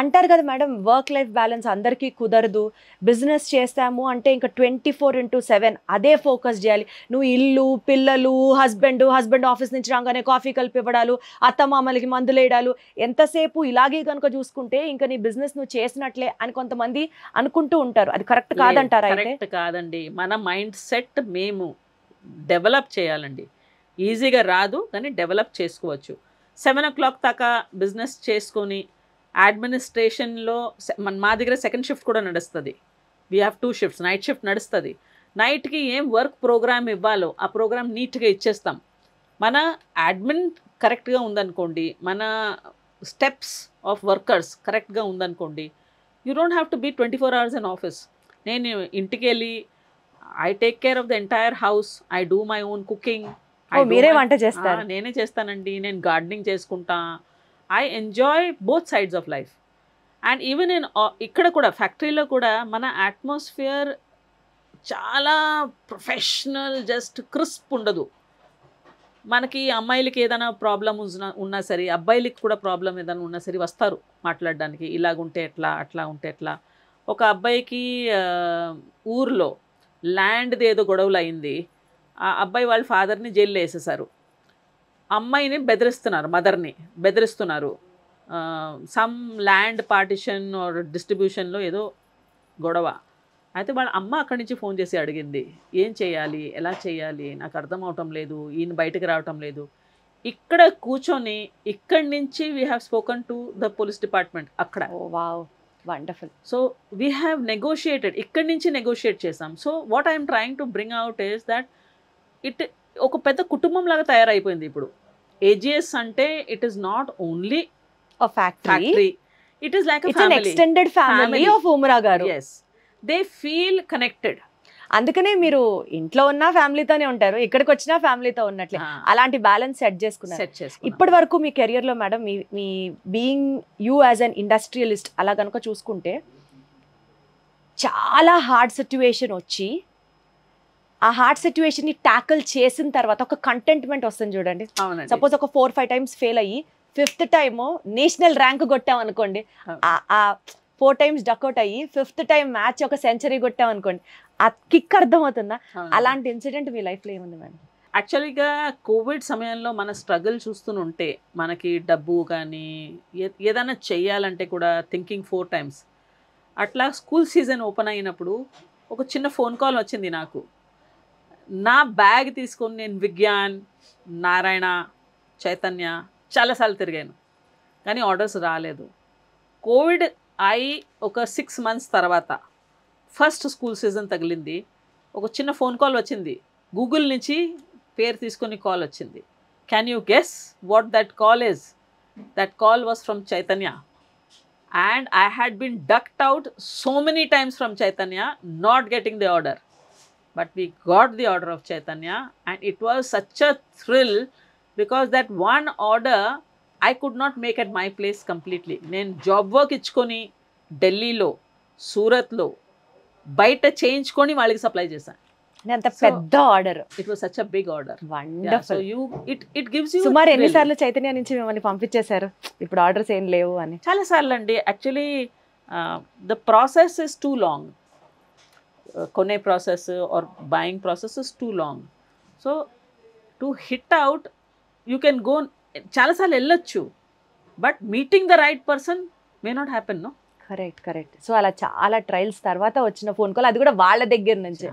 అంటారు కదా మేడం, వర్క్ లైఫ్ బ్యాలెన్స్ అందరికీ కుదరదు, బిజినెస్ చేస్తాము అంటే ఇంకా 24/7 అదే ఫోకస్ చేయాలి. నువ్వు ఇల్లు, పిల్లలు, హస్బెండ్ ఆఫీస్ నుంచి రాగానే కాఫీ కలిపి ఇవ్వడాలు, అత్తమామలకి మందులు వేయడాలు, ఎంతసేపు ఇలాగే కనుక చూసుకుంటే ఇంకా నీ బిజినెస్ నువ్వు చేసినట్లే అని కొంతమంది అనుకుంటూ ఉంటారు. అది కరెక్ట్ కాదంటారా? కరెక్ట్ కాదండి. మన మైండ్ సెట్ మేము డెవలప్ చేయాలండి. ఈజీగా రాదు కానీ డెవలప్ చేసుకోవచ్చు. 7 o'clock దాకా బిజినెస్ చేసుకొని అడ్మినిస్ట్రేషన్లో మా దగ్గర సెకండ్ షిఫ్ట్ కూడా నడుస్తుంది. We have 2 shifts, night shift నడుస్తుంది. నైట్కి ఏం వర్క్ ప్రోగ్రామ్ ఇవ్వాలో ఆ ప్రోగ్రామ్ నీట్గా ఇచ్చేస్తాం. మన అడ్మిన్ కరెక్ట్గా ఉందనుకోండి, మన స్టెప్స్ ఆఫ్ వర్కర్స్ కరెక్ట్గా ఉందనుకోండి, you don't have to be 24 hours in office. నేను ఇంటికి వెళ్ళి I take care of the entire house, I do my own cooking. మీరే వంట చేస్తారు? నేనే చేస్తానండి. నేను గార్డెనింగ్ చేసుకుంటా. I enjoy both sides of life. And even ఇక్కడ కూడా ఫ్యాక్టరీలో కూడా మన అట్మాస్ఫియర్ చాలా ప్రొఫెషనల్, జస్ట్ క్రిస్ప్ ఉండదు. మనకి అమ్మాయిలకి ఏదైనా ప్రాబ్లమ్ ఉన్నా సరే, అబ్బాయిలకి కూడా ప్రాబ్లం ఏదైనా ఉన్నా సరే వస్తారు మాట్లాడడానికి. ఇలాగుంటే ఎట్లా, అట్లా ఉంటే ఎట్లా. ఒక అబ్బాయికి ఊర్లో ల్యాండ్ది ఏదో గొడవలు అయింది. ఆ అబ్బాయి వాళ్ళ ఫాదర్ని జైల్లో వేసేసారు. అమ్మాయిని బెదిరిస్తున్నారు, మదర్ని బెదిరిస్తున్నారు. సమ్ ల్యాండ్ పార్టిషన్ ఆర్ డిస్ట్రిబ్యూషన్లో ఏదో గొడవ. అయితే వాళ్ళ అమ్మ అక్కడి నుంచి ఫోన్ చేసి అడిగింది, ఏం చేయాలి, ఎలా చేయాలి, నాకు అర్థం అవటం లేదు, ఈయన బయటకు రావటం లేదు. ఇక్కడ కూర్చొని ఇక్కడి నుంచి we have spoken to the police department అక్కడ. Wow, wonderful. So we have negotiated, ఇక్కడి నుంచి నెగోషియేట్ చేసాం. So what I'm trying to bring out is that ఒక పెద్ద కుటుంబం లాగా తయారైపోయింది ఇప్పుడు. AGS అంటే it is not only a factory, it is like a it's family, an extended family of Umra garu. yes, they feel connected. అందుకనే మీరు ఇంట్లో ఉన్న ఫ్యామిలీతోనే ఉంటారు, ఇక్కడికి వచ్చిన ఫ్యామిలీతో ఉన్నట్లే. అలాంటి బ్యాలెన్స్ సెట్ చేసుకున్నారు. ఇప్పటి వరకు మీ కెరియర్ లో madam, me being you as an industrialist అలా కనుక చూసుకుంటే, చాలా హార్డ్ సిచ్యువేషన్ వచ్చి ఆ హార్డ్ సిచ్యువేషన్ ని ట్యాకిల్ చేసిన తర్వాత ఒక కంటెంట్మెంట్ వస్తుంది చూడండి. సపోజ్ ఒక 4-5 times ఫెయిల్ అయ్యి 5th time నేషనల్ ర్యాంక్ కొట్టాం అనుకోండి, ఆ 4 times డక్అవుట్ అయ్యి 5th time మ్యాచ్ ఒక సెంచరీ కొట్టాం అనుకోండి, ఆ కిక్ అర్థమవుతుందా? అలాంటి ఇన్సిడెంట్ మీ లైఫ్లో ఏముంది మేడం? యాక్చువల్గా కోవిడ్ సమయంలో మన స్ట్రగుల్ చూస్తుంటే మనకి డబ్బు కానీ ఏదైనా చెయ్యాలంటే కూడా థింకింగ్ 4 times. అట్లా స్కూల్ సీజన్ ఓపెన్ అయినప్పుడు ఒక చిన్న ఫోన్ కాల్ వచ్చింది నాకు. నా బ్యాగ్ తీసుకొని నేను విజ్ఞాన్, నారాయణ, చైతన్య చాలాసార్లు తిరిగాను, కానీ ఆర్డర్స్ రాలేదు. కోవిడ్ అయి ఒక 6 months తర్వాత ఫస్ట్ స్కూల్ సీజన్ తగిలింది. ఒక చిన్న ఫోన్ కాల్ వచ్చింది, గూగుల్ నుంచి పేరు తీసుకొని కాల్ వచ్చింది. Can you guess what that call is? That call was from Chaitanya. And I had been ducked out so many times from Chaitanya, not getting the order. But we got the order of Chaitanya, and it was such a thrill because that one order I could not make at my place completely. నేను job work ఇచ్చుకొని ఢిల్లీలో, సూరత్లో బయట చేయించుకొని వాళ్ళకి supply చేశాను. అంత పెద్ద order. It was such a big order. Wonderful. It gives you. సుమారు ఎన్నిసార్లు చైతన్య నుంచి మిమ్మల్ని పంపించేశారు ఇప్పుడు ఆర్డర్స్ ఏం లేవు అని? చాలా సార్లు అండి. Actually the process is too long. కొనే process or buying process is too long. So to hit out you can go, చాలాసార్లు వెళ్ళొచ్చు, but meeting the right person may not happen. No, correct. So అలా చాలా trials తర్వాత వచ్చిన phone call, అది కూడా వాళ్ళ దగ్గర నుంచి.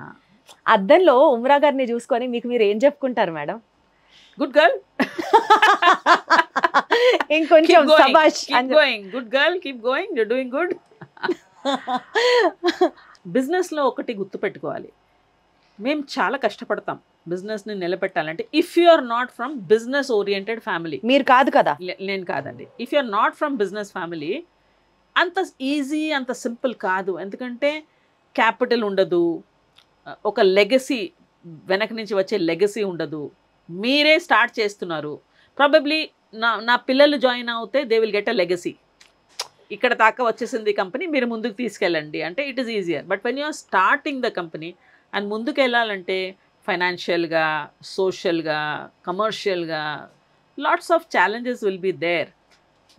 అద్దంలో ఉమ్రా గారిని చూసుకొని మీకు మీరు ఏం చెప్పుకుంటారు మేడం? గుడ్ గర్ల్, ఇంకొంచెం సబాష్, good girl, keep going, you doing good. బిజినెస్లో ఒకటి గుర్తుపెట్టుకోవాలి, మేము చాలా కష్టపడతాం బిజినెస్ని నిలబెట్టాలంటే. If you are not from business oriented family, మీరు కాదు కదా, నేను కాదండి. If you are not from business family, అంత ఈజీ, అంత సింపుల్ కాదు. ఎందుకంటే క్యాపిటల్ ఉండదు, ఒక లెగసీ, వెనక నుంచి వచ్చే లెగసీ ఉండదు. మీరే స్టార్ట్ చేస్తున్నారు. ప్రాబబ్లీ నా పిల్లలు జాయిన్ అవుతే they will get a legacy. ఇక్కడ దాకా వచ్చేసింది కంపెనీ, మీరు ముందుకు తీసుకెళ్ళండి అంటే it is easier. But when you are starting the company and ముందుకు వెళ్ళాలంటే ఫైనాన్షియల్గా, సోషల్గా, కమర్షియల్గా lots of challenges will be there.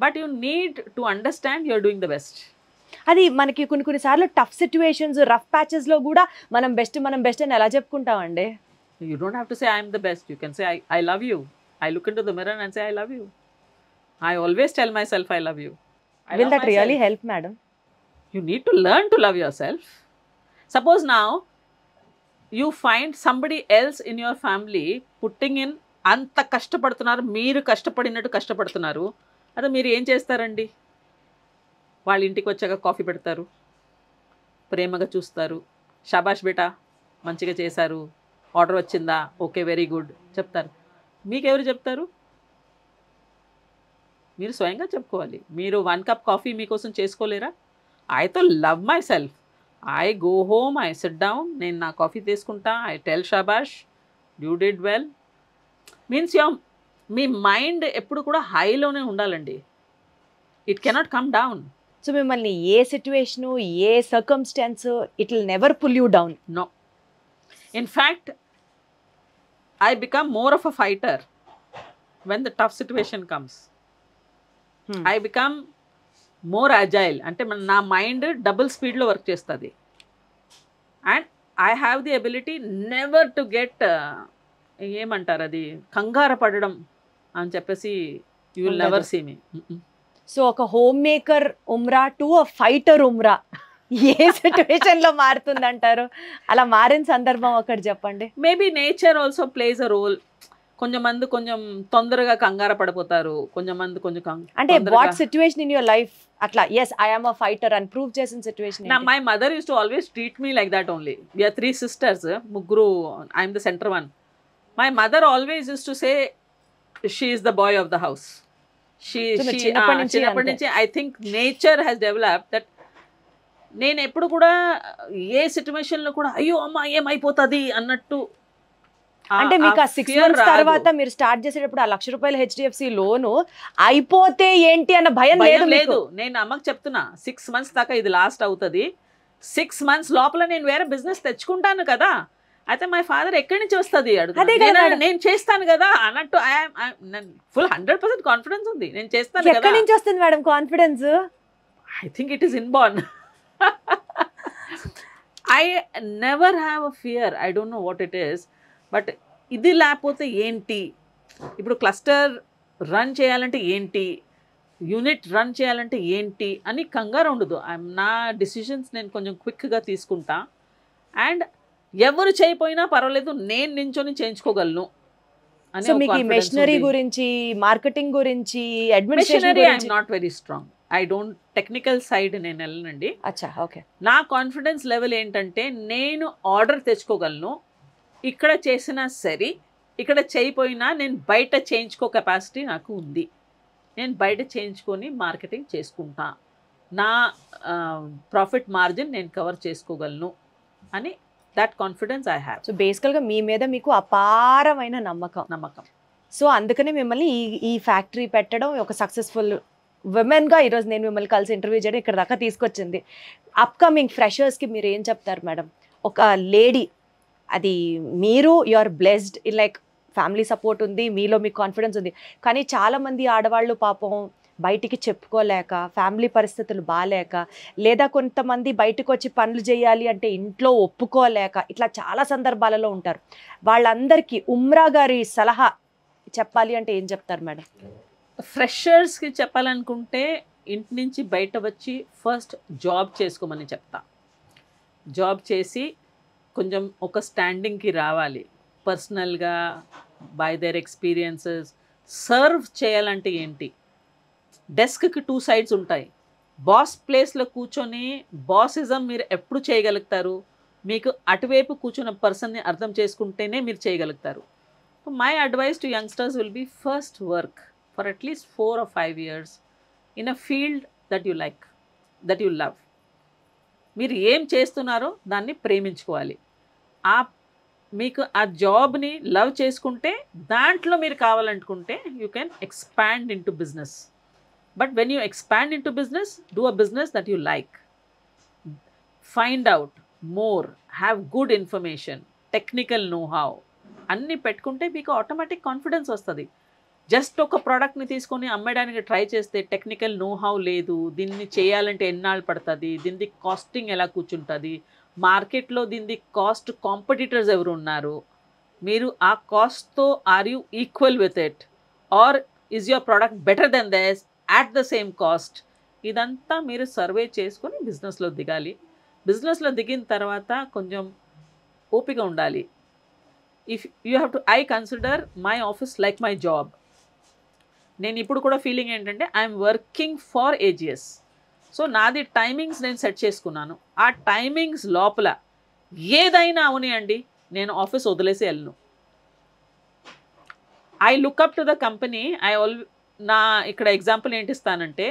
But you need to understand you're doing the best. అది మనకి కొన్నిసార్లు టఫ్ సిచ్యువేషన్స్, రఫ్ ప్యాచెస్లో కూడా మనం బెస్ట్ అని ఎలా చెప్పుకుంటామండి? You don't have to say I'm the best. You can say I love you. I look into the mirror and say I love you. I always tell myself I love you. Will that really help, madam? You need to learn to love yourself. Suppose now you find somebody else in your family putting in, anta kashtapadutunnaru, meer kashtapadinattu kashtapadutunnaru, adu meer em chestaranడి? వాళ్ళ ఇంటికి వచ్చాక coffee పెడతారు, ప్రేమగా చూస్తారు, షాబాష్ బేటా మంచిగా చేశారు, order వచ్చిందా, okay very good చెప్తారు. మీకెవరు చెప్తారు? మీరు స్వయంగా చెప్పుకోవాలి. మీరు 1 cup కాఫీ మీకోసం చేసుకోలేరా? ఐతో love myself. I go home, I sit down, నేను నా కాఫీ తీసుకుంటా, ఐ టెల్ షాబాష్ యూ డిడ్ వెల్. మీన్స్ మీ మైండ్ ఎప్పుడు కూడా హైలోనే ఉండాలండి. It cannot come down. So మిమ్మల్ని ఏ సిచ్యువేషను, ఏ circumstance, it will never pull you down. No, in fact I become more of a fighter when the tough situation comes. I become more agile. అంటే నా mind double స్పీడ్లో work చేస్తుంది. And I have the ability never to get ఏమంటారు అది కంగారు పడడం అని చెప్పేసి you will never see me. So ఒక homemaker Umra to a fighter Umra ఏ సిచ్యువేషన్ లో మారుతుంది అంటారు? అలా మారిన సందర్భం ఒకటి చెప్పండి. Maybe nature also plays a role. కొంచెమంది కొంచెం తొందరగా కంగారు పడిపోతారు, కొంచెమంది కొంచెం అంటే what situation in your life అట్లా as I am a fighter అని ప్రూవ్ చేసిన situation? My mother use to always treat me like that only. We are 3 sisters, ముగ్గురు, I'm the centre one. My mother always use to say she is the boy of the house. చిన్నప్పటి నుంచి I think nature has develop that. నేను ఎప్పుడు కూడా ఏ situation లో కూడా అయ్యో అమ్మ ఏమైపోతుంది అన్నట్టు. అంటే మీకు ఆ 6 months తర్వాత మీరు స్టార్ట్ చేసేటప్పుడు ఆ ₹1,00,000 HDFC లోను అయిపోతే ఏంటి అన్న భయం లేదు? నేను అమ్మకి చెప్తున్నా 6 months దాకా ఇది లాస్ట్ అవుతుంది, 6 months లోపల నేను వేరే బిజినెస్ తెచ్చుకుంటాను కదా. అయితే మై ఫాదర్ ఎక్కడి నుంచి వస్తుంది అడుగుతాను, నేను చేస్తాను కదా అన్నట్టు. ఫుల్ 100% కాన్ఫిడెన్స్ ఉంది, నేను చేస్తాను. ఎక్కడి నుంచి వస్తుంది madam confidence? I think it is inborn. I never have a fear, I don't know what it is. But ఇది లేకపోతే ఏంటి, ఇప్పుడు క్లస్టర్ రన్ చేయాలంటే ఏంటి, యూనిట్ రన్ చేయాలంటే ఏంటి అని కంగారు ఉండదు. నా డిసిషన్స్ నేను కొంచెం క్విక్గా తీసుకుంటా. అండ్ ఎవరు చేయకపోయినా పర్వాలేదు, నేను నించొని చేయించుకోగలను. సో మీకు మెషినరీ గురించి, మార్కెటింగ్ గురించి, అడ్మినిస్ట్రేషన్ గురించి not very strong. I don't technical side నేను వెళ్ళనండి. అచ్చా, ఓకే. నా కాన్ఫిడెన్స్ లెవెల్ ఏంటంటే నేను ఆర్డర్ తెచ్చుకోగలను, ఇక్కడ చేసినా సరే, ఇక్కడ చేయపోయినా నేను బయట చేయించుకో కెపాసిటీ నాకు ఉంది. నేను బయట చేయించుకొని మార్కెటింగ్ చేసుకుంటా, నా ప్రాఫిట్ మార్జిన్ నేను కవర్ చేసుకోగలను అని that confidence I have. So బేసికల్గా మీ మీద మీకు అపారమైన నమ్మకం. సో అందుకనే మిమ్మల్ని ఈ ఫ్యాక్టరీ పెట్టడం, ఒక సక్సెస్ఫుల్ విమెన్గా ఈరోజు నేను మిమ్మల్ని కలిసి ఇంటర్వ్యూ చేయడం ఇక్కడ దాకా తీసుకొచ్చింది. అప్కమింగ్ ఫ్రెషర్స్కి మీరు ఏం చెప్తారు మేడం? ఒక లేడీ, అది మీరు you are blessed in like family support ఉంది, మీలో మీకు కాన్ఫిడెన్స్ ఉంది. కానీ చాలామంది ఆడవాళ్ళు పాపం బయటికి చెప్పుకోలేక, ఫ్యామిలీ పరిస్థితులు బాగాలేక, లేదా కొంతమంది బయటకు వచ్చి పనులు చేయాలి అంటే ఇంట్లో ఒప్పుకోలేక, ఇట్లా చాలా సందర్భాలలో ఉంటారు. వాళ్ళందరికీ ఉమ్రా గారి సలహా చెప్పాలి అంటే ఏం చెప్తారు మేడం? ఫ్రెషర్స్కి చెప్పాలనుకుంటే ఇంటి నుంచి బయట వచ్చి ఫస్ట్ జాబ్ చేసుకోమని చెప్తా. జాబ్ చేసి కొంచెం ఒక స్టాండింగ్కి రావాలి, పర్సనల్గా బై దేర్ ఎక్స్పీరియన్సెస్. సర్వ్ చేయాలంటే ఏంటి, డెస్క్కి 2 sides ఉంటాయి. బాస్ ప్లేస్లో కూర్చొని బాసిజం మీరు ఎప్పుడు చేయగలుగుతారు, మీకు అటువైపు కూర్చున్న పర్సన్ని అర్థం చేసుకుంటేనే మీరు చేయగలుగుతారు. My advice to youngsters will be first work for at least 4 or 5 years in a field that you like, that you love. మీరు ఏం చేస్తున్నారో దాన్ని ప్రేమించుకోవాలి. మీకు ఆ జాబ్ని లవ్ చేసుకుంటే దాంట్లో మీరు కావాలనుకుంటే you can expand in to business. But when you expand in to business, do a business that you like. Find out more, have good information, technical know how అన్నీ పెట్టుకుంటే మీకు ఆటోమేటిక్ కాన్ఫిడెన్స్ వస్తుంది. Just ఒక ప్రోడక్ట్ని తీసుకొని అమ్మడానికి try చేస్తే technical know how లేదు, దీన్ని చేయాలంటే ఎన్నాళ్ళు పడుతుంది, దీన్ని కాస్టింగ్ ఎలా కూర్చుంటుంది, మార్కెట్లో దీన్ని కాస్ట్ కాంపిటీటర్స్ ఎవరు ఉన్నారు, మీరు ఆ కాస్ట్తో are you equal with it, or is your product better then these at the same cost. ఇదంతా మీరు సర్వే చేసుకొని బిజినెస్లో దిగాలి. బిజినెస్లో దిగిన తర్వాత కొంచెం ఓపిక ఉండాలి. If you have to, I consider my office like my job. నేను ఇప్పుడు కూడా ఫీలింగ్ ఏంటంటే I'm working for AGS. So నాది టైమింగ్స్ నేను సెట్ చేసుకున్నాను. ఆ టైమింగ్స్ లోపల ఏదైనా అవనియండి, నేను ఆఫీస్ వదిలేసి వెళ్ళను. I look up to the company. నా ఇక్కడ ఎగ్జాంపుల్ ఏంటి ఇస్తానంటే,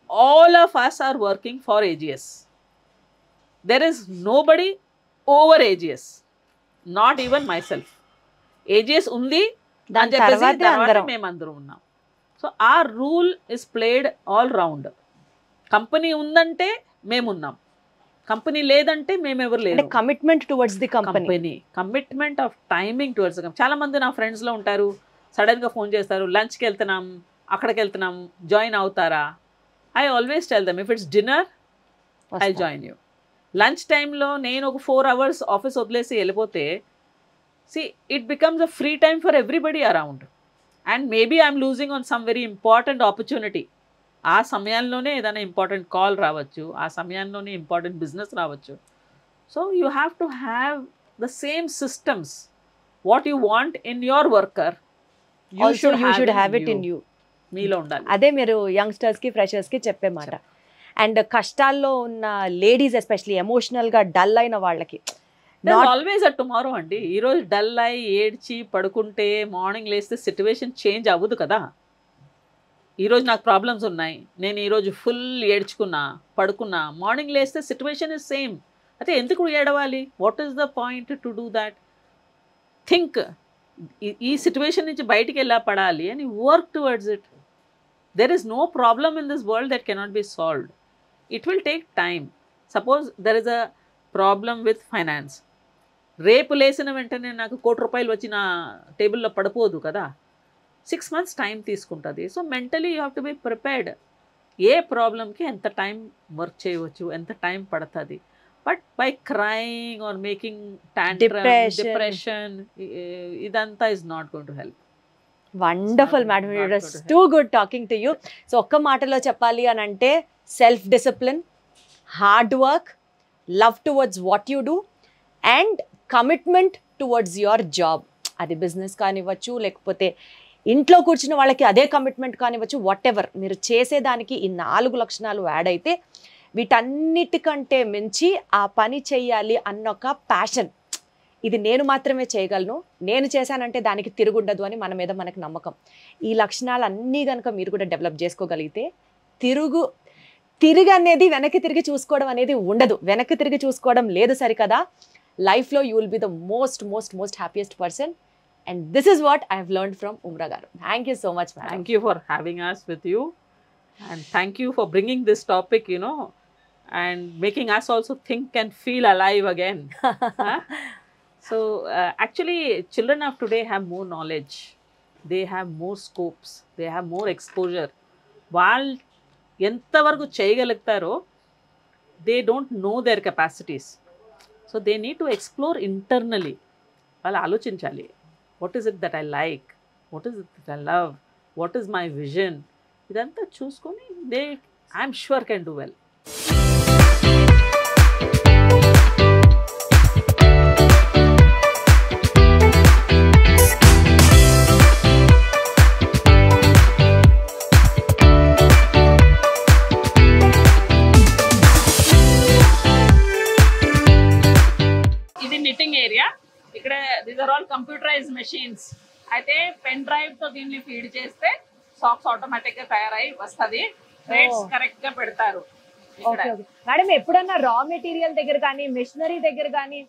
all of us are working for AGS. There is nobody over AGS, not even my self. AGS ఉంది అని చెప్పేసి మేమందరం ఉన్నాం. సో ఆ rule is played all round. Company ఉందంటే మేమున్నాం, కంపెనీ లేదంటే మేమెవరు లేదు. Commitment towards the company, commitment of timing towards the company. చాలా మంది నా ఫ్రెండ్స్లో ఉంటారు, సడన్గా ఫోన్ చేస్తారు, లంచ్కి వెళ్తున్నాం, అక్కడికి వెళ్తున్నాం, జాయిన్ అవుతారా? I always tell them, if it's dinner I join you, lunch టైంలో నేను ఒక 4 hours ఆఫీస్ వదిలేసి వెళ్ళిపోతే it becomes a free time for everybody around. And maybe I'm losing on some very important opportunity. ఆ సమయంలోనే ఏదైనా important call రావచ్చు, ఆ సమయంలోనే ఇంపార్టెంట్ బిజినెస్ రావచ్చు. So you have to have the same systems what you want in your worker, you should have it in you. మీలో ఉండాలి. అదే మీరు యంగ్స్టర్స్కి ఫ్రెషర్స్కి చెప్పే మాట. అండ్ కష్టాల్లో ఉన్న లేడీస్ ఎస్పెషలీ ఎమోషనల్గా డల్ అయిన వాళ్ళకి ఆల్వేస్ అట్ టుమారో అండి. ఈరోజు డల్ అయి ఏడ్చి పడుకుంటే మార్నింగ్ లేస్తే సిచ్యువేషన్ చేంజ్ అవ్వదు కదా. ఈరోజు నాకు ప్రాబ్లమ్స్ ఉన్నాయి, నేను ఈరోజు ఫుల్ ఏడ్చుకున్నా పడుకున్నా, మార్నింగ్ లేస్తే సిచ్యువేషన్ ఇస్ సేమ్. అయితే ఎందుకు ఏడవాలి? What is the point to do that? Think ఈ సిచ్యువేషన్ నుంచి బయటికి ఎలా పడాలి అని work towards it. There is no problem in this world that cannot be solved. It will take time. Suppose there is a problem with finance. రేపు లేచిన వెంటనే నాకు ₹1,00,00,000 వచ్చి నా టేబుల్లో పడిపోదు కదా. 6 months టైం తీసుకుంటుంది. So mentally you have to be prepared. ఏ ప్రాబ్లంకి ఎంత టైం వర్క్ చేయవచ్చు, ఎంత టైం పడుతుంది. But by crying or making depression ఇదంతా is not going to help. Wonderful madam, it was too good talking to you. So ఒక్క మాటలో చెప్పాలి అని అంటే self discipline, hard work, love towards what you do and commitment towards your job. అది business కానివ్వచ్చు, లేకపోతే ఇంట్లో కూర్చున్న వాళ్ళకి అదే కమిట్మెంట్ కానివ్వచ్చు, వాట్ ఎవర్ మీరు చేసేదానికి ఈ 4 లక్షణాలు యాడ్ అయితే వీటన్నిటికంటే మించి ఆ పని చెయ్యాలి అన్న ఒక ప్యాషన్, ఇది నేను మాత్రమే చేయగలను, నేను చేశానంటే దానికి తిరుగుండదు అని మన మీద మనకు నమ్మకం. ఈ లక్షణాలు అన్నీ కనుక మీరు కూడా డెవలప్ చేసుకోగలిగితే తిరిగి అనేది వెనక్కి తిరిగి చూసుకోవడం అనేది ఉండదు. వెనక్కి తిరిగి చూసుకోవడం లేదు సరికదా. లైఫ్లో you will be the most happiest person. And this is what I have learned from Umra garu. Thank you so much, madam. Thank you for having us with you. And thank you for bringing this topic, and making us also think and feel alive again. So, actually, children of today have more knowledge. They have more scopes. They have more exposure. వాళ్ళు ఎంతవరకు చేయగలుగుతారో they don't know their capacities. So, they need to explore internally. వాళ్ళు ఆలోచించాలి. What is it that I like? What is it that I love? What is my vision? Idantha choosukoni they I'm sure can do well. Idi knitting area. ఇక్కడ these are all computerise machines. అయితే pen drive తో దీన్ని feed చేస్తే socks automatic గా తయారై వస్తుంది. Rates correct గా పెడతారు. మేడం ఎప్పుడన్నా రా మెటీరియల్ దగ్గర కానీ మెషినరీ దగ్గర కానీ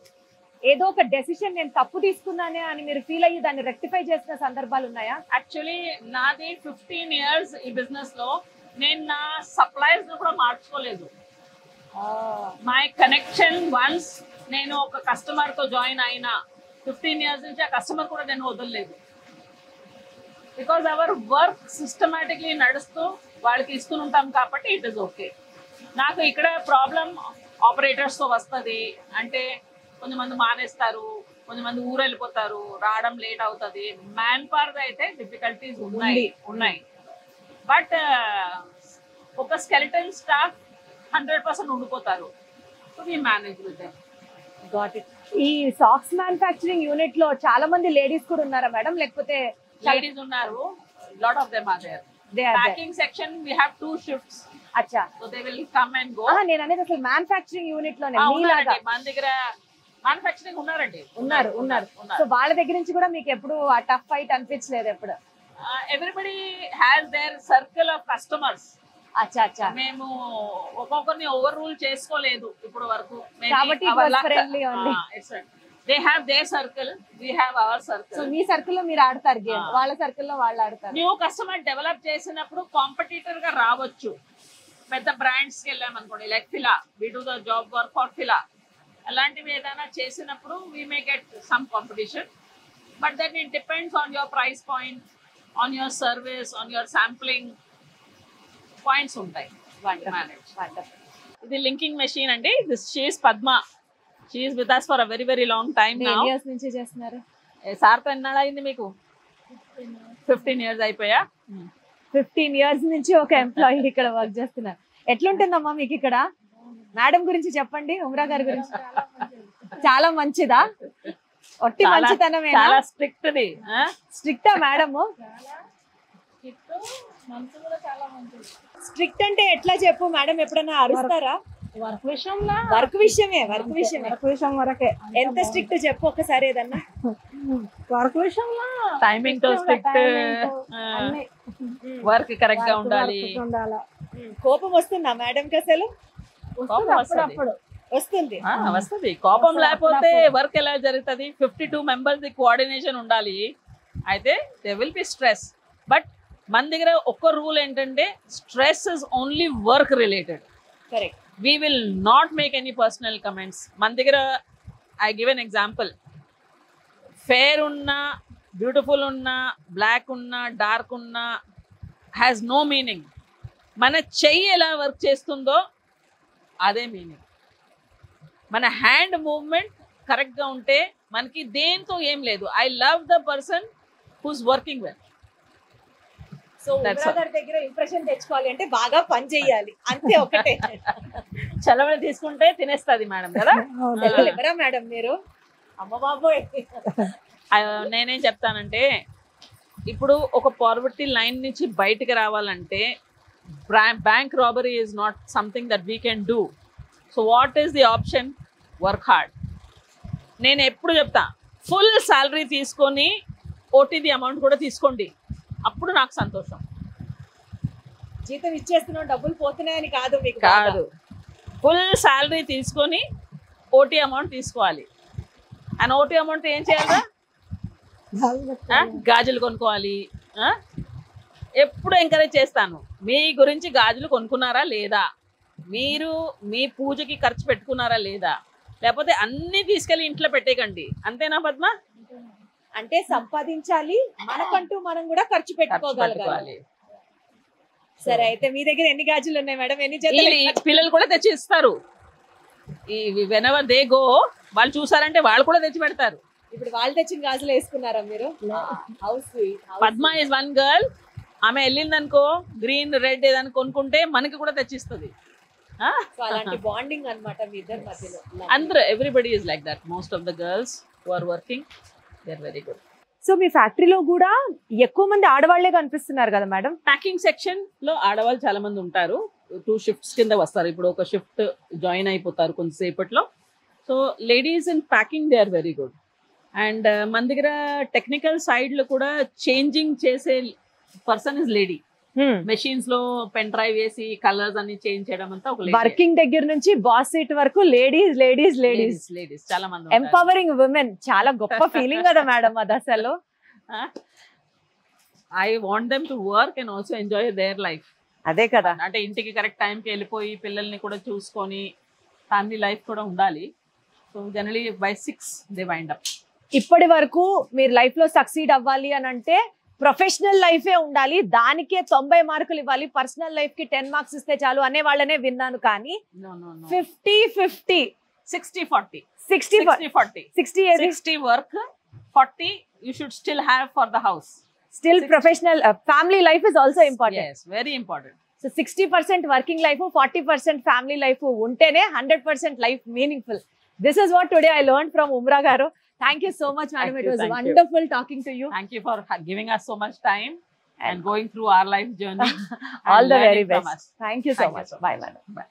ఏదో ఒక డెసిషన్ నేను తప్పు తీసుకున్నానే అని మీరు ఫీల్ అయ్యి దాన్ని రెక్టిఫై చేసిన సందర్భాలు ఉన్నాయా? యాక్చువల్లీ నాది 15 years ఈ బిజినెస్ లో. నేను నా సప్లైస్ కూడా మార్చుకోలేదు. మై కనెక్షన్ వన్స్ నేను ఒక కస్టమర్ తో జాయిన్ అయినా 15 years నుంచి ఆ కస్టమర్ కూడా నేను వదలలేదు. బికాజ్ అవర్ వర్క్ సిస్టమేటిక్లీ నడుస్తూ వాళ్ళకి ఇస్తుంటాం కాబట్టి ఇట్ ఈస్ ఓకే. నాకు ఇక్కడ ప్రాబ్లం ఆపరేటర్స్తో వస్తుంది. అంటే కొంతమంది మానేస్తారు, కొంతమంది ఊరు వెళ్ళిపోతారు, రావడం లేట్ అవుతుంది. మ్యాన్ పవర్ అయితే డిఫికల్టీస్ ఉన్నాయి. బట్ ఒక స్కెలిటన్ స్టాఫ్ 100% ఉండిపోతారు. So we manage with them. Got it. ఈ సాక్స్ మ్యానుఫ్యాక్చరింగ్ యూనిట్ లో చాలా మంది లేడీస్ కూడా ఉన్నారా మేడం? లేకపోతే లేడీస్ ఉన్నారు. Lot of them are there. Packing section we have 2 shifts. అచ్చా. So they will come and go. నేను అనేది అసలు మ్యానుఫ్యాక్చరింగ్ యూనిట్ లోనే మీలాగా మన దగ్గర మ్యానుఫ్యాక్చరింగ్ ఉన్నారండి. ఉన్నారు. సో వాళ్ళ దగ్గర నుంచి కూడా మీకు ఎప్పుడు ఆ టఫ్ ఫైట్ అనిపించలేదు ఎప్పుడు? Everybody has their circle of customers. అచ్చా. మేము ఒక్కొక్కరిని ఓవర్ రూల్ చేసుకోలేదు ఇప్పుడు వరకు. కాబట్టి they have their circle, we have our circle. So మీ సర్కిల్ లో మీరు ఆడతారు గేమ్, వాళ్ళ సర్కిల్ లో వాళ్ళు ఆడతారు. న్యూ కస్టమర్ డెవలప్ చేసినప్పుడు కాంపిటీటర్ గా రావచ్చు. పెద్ద బ్రాండ్స్ కి వెళ్ళాం అనుకోండి, like Fila, we do the job work for Fila. అలాంటివి ఏదైనా చేసినప్పుడు we may get some competition. But then it depends on your price point, on your service, on your sampling points ఉంటాయి. ఇది లింకింగ్ మెషిన్ అండి. This she's Padma. She is with us for a very very long time now. Years నుంచి చేస్తున్నారు? సార్తో ఎన్నాళ్ళు అయింది మీకు? 15 years అయిపోయా. 15 years నుంచి ఒక ఎంప్లాయీ ఇక్కడ వర్క్ చేస్తున్నారు. ఎట్లుంటుందమ్మా మీకు ఇక్కడ? మేడం గురించి చెప్పండి, ఉమ్రా గారి గురించి. చాలా మంచిదా? ఒట్టి మంచితనమేనా? చాలా స్ట్రిక్ట్ ది. స్ట్రిక్టా మేడము? స్ట్రిక్ట్ అంటే ఎట్లా చెప్పు మేడం, ఎప్పుడన్నా అరుస్తారా? వర్క్ విషయంలో వర్క్ విషయం వరకే. ఎంత స్ట్రిక్ట్ చెప్పు ఒకసారి ఏదన్నా. వర్క్ విషయంలో టైమింగ్ తో స్ట్రిక్ట్, వర్క్ కరెక్ట్ గా ఉండాలి. కోపం వస్తుందా మేడం కి అసలు? వస్తుంది. వస్తుంది. కోపం లేకపోతే వర్క్ ఎలా జరుగుతుంది? 52 members ది కోఆర్డినేషన్ ఉండాలి. అయితే they will be stress. But మన దగ్గర ఒక్క రూల్ ఏంటంటే stress is only work related. Correct. We will not make any personal comments. మన దగ్గర I give an example. Fair ఉన్నా, బ్యూటిఫుల్ ఉన్నా, బ్లాక్ ఉన్నా, డార్క్ ఉన్నా has no meaning. మన చెయ్యి ఎలా వర్క్ చేస్తుందో అదే మీనింగ్. మన హ్యాండ్ మూవ్మెంట్ కరెక్ట్గా ఉంటే మనకి దేంతో ఏం లేదు. I love the person who's working well. So Umra గారి దగ్గర ఇంప్రెషన్ తెచ్చుకోవాలి అంటే బాగా పని చేయాలి, అంతే ఒకటే. చలవని తీసుకుంటే తినేస్తుంది మేడం కదా. ఎవరా మేడం మీరు? అమ్మ బాబోయ్. నేనేం చెప్తానంటే ఇప్పుడు ఒక పావర్టీ లైన్ నుంచి బయటకు రావాలంటే bank robbery is not something that we can do. So what is the option? Work hard. నేను ఎప్పుడు చెప్తా, ఫుల్ శాలరీ తీసుకొని ఓటీది అమౌంట్ కూడా తీసుకోండి, అప్పుడు నాకు సంతోషం. జీతం ఇచ్చేస్తున్నాం డబ్బులు పోతున్నాయని కాదు మీకు? కాదు, ఫుల్ శాలరీ తీసుకొని ఓటీ అమౌంట్ తీసుకోవాలి. అండ్ ఓటీ అమౌంట్ ఏం చేయాలి? గాజులు కొనుక్కోవాలి. ఎప్పుడు ఎంకరేజ్ చేస్తాను, మీ గురించి గాజులు కొనుక్కున్నారా లేదా, మీరు మీ పూజకి ఖర్చు పెట్టుకున్నారా లేదా, లేకపోతే అన్ని తీసుకెళ్ళి ఇంట్లో పెట్టేయకండి. అంతేనా పద్మ? అంటే సంపాదించాలి, మనకంటూ మనం కూడా ఖర్చు పెట్టుకోగలగాలి. సరే, అయితే మీ దగ్గర ఎన్ని గాజులు ఉన్నాయి మేడం? ఎన్ని జతలు? పిల్లలు కూడా తెచ్చి ఇస్తారు. వెనెవర్ దే గో, వాళ్ళు చూసారంటే వాళ్ళు కూడా తెచ్చి పెడతారు. ఇప్పుడు వాళ్ళు తెచ్చిన గాజులు వేసుకున్నారా మీరు? Padma is one girl. ఆమె వెళ్ళింది అనుకో, గ్రీన్ రెడ్ ఏదని కొనుక్కుంటే మనకి కూడా తెచ్చిస్తుంది. అలాంటి బాండింగ్ అన్నమాట మీ ఇద్దరి మధ్యలో. అందరూ, everybody is like that. Most of the girls who are working they are very good. So మీ ఫ్యాక్టరీలో కూడా ఎక్కువ మంది ఆడవాళ్లే కనిపిస్తున్నారు కదా మేడం? ప్యాకింగ్ సెక్షన్ లో ఆడవాళ్ళు చాలా మంది ఉంటారు. 2 shifts కింద వస్తారు. ఇప్పుడు ఒక షిఫ్ట్ జాయిన్ అయిపోతారు కొంతసేపట్లో. So ladies in packing they are very good. And మన దగ్గర టెక్నికల్ సైడ్ లో కూడా చేంజింగ్ చేసే పర్సన్ ఇస్ లేడీ. మెషిన్స్ లో పెన్ డ్రైవ్ వేసి కలర్స్ అన్ని చేంజ్ చేయడం అంతా ఒక వర్కింగ్ దగ్గర నుంచి బాస్ సీట్ వరకు లేడీస్ లేడీస్ లేడీస్ లేడీస్ చాలా మంది. ఎంపవరింగ్ ఉమెన్, చాలా గొప్ప ఫీలింగ్ కదా మేడం అది అసలు. I want them to work and also enjoy their life. అదే కదా, అంటే ఇంటికి కరెక్ట్ టైంకి వెళ్ళిపోయి పిల్లల్ని కూడా చూసుకొని ఫ్యామిలీ లైఫ్ కూడా ఉండాలి. So generally by 6 they wind up. ఇప్పటి వరకు మీరు లైఫ్ లో సక్సీడ్ అవ్వాలి అని అంటే ప్రొఫెషనల్ లైఫే ఉండాలి, దానికే 90 మార్కులు ఇవ్వాలి, పర్సనల్ లైఫ్ కి 10 మార్క్స్ ఇస్తే చాలు అనే వాళ్ళనే విన్నాను. కానీ 50-50 60-40 60 work, 40 you should still have for the house. Still professional family life is also important. Yes, very important. So 60% working life, 40% family life untene 100% life meaningful. This is what today I learned from Umra garu. Thank you so much madam. It was wonderful talking to you. Thank you for giving us so much time and going through our life journey. All the very best. Thank you so much. Bye madam. Bye.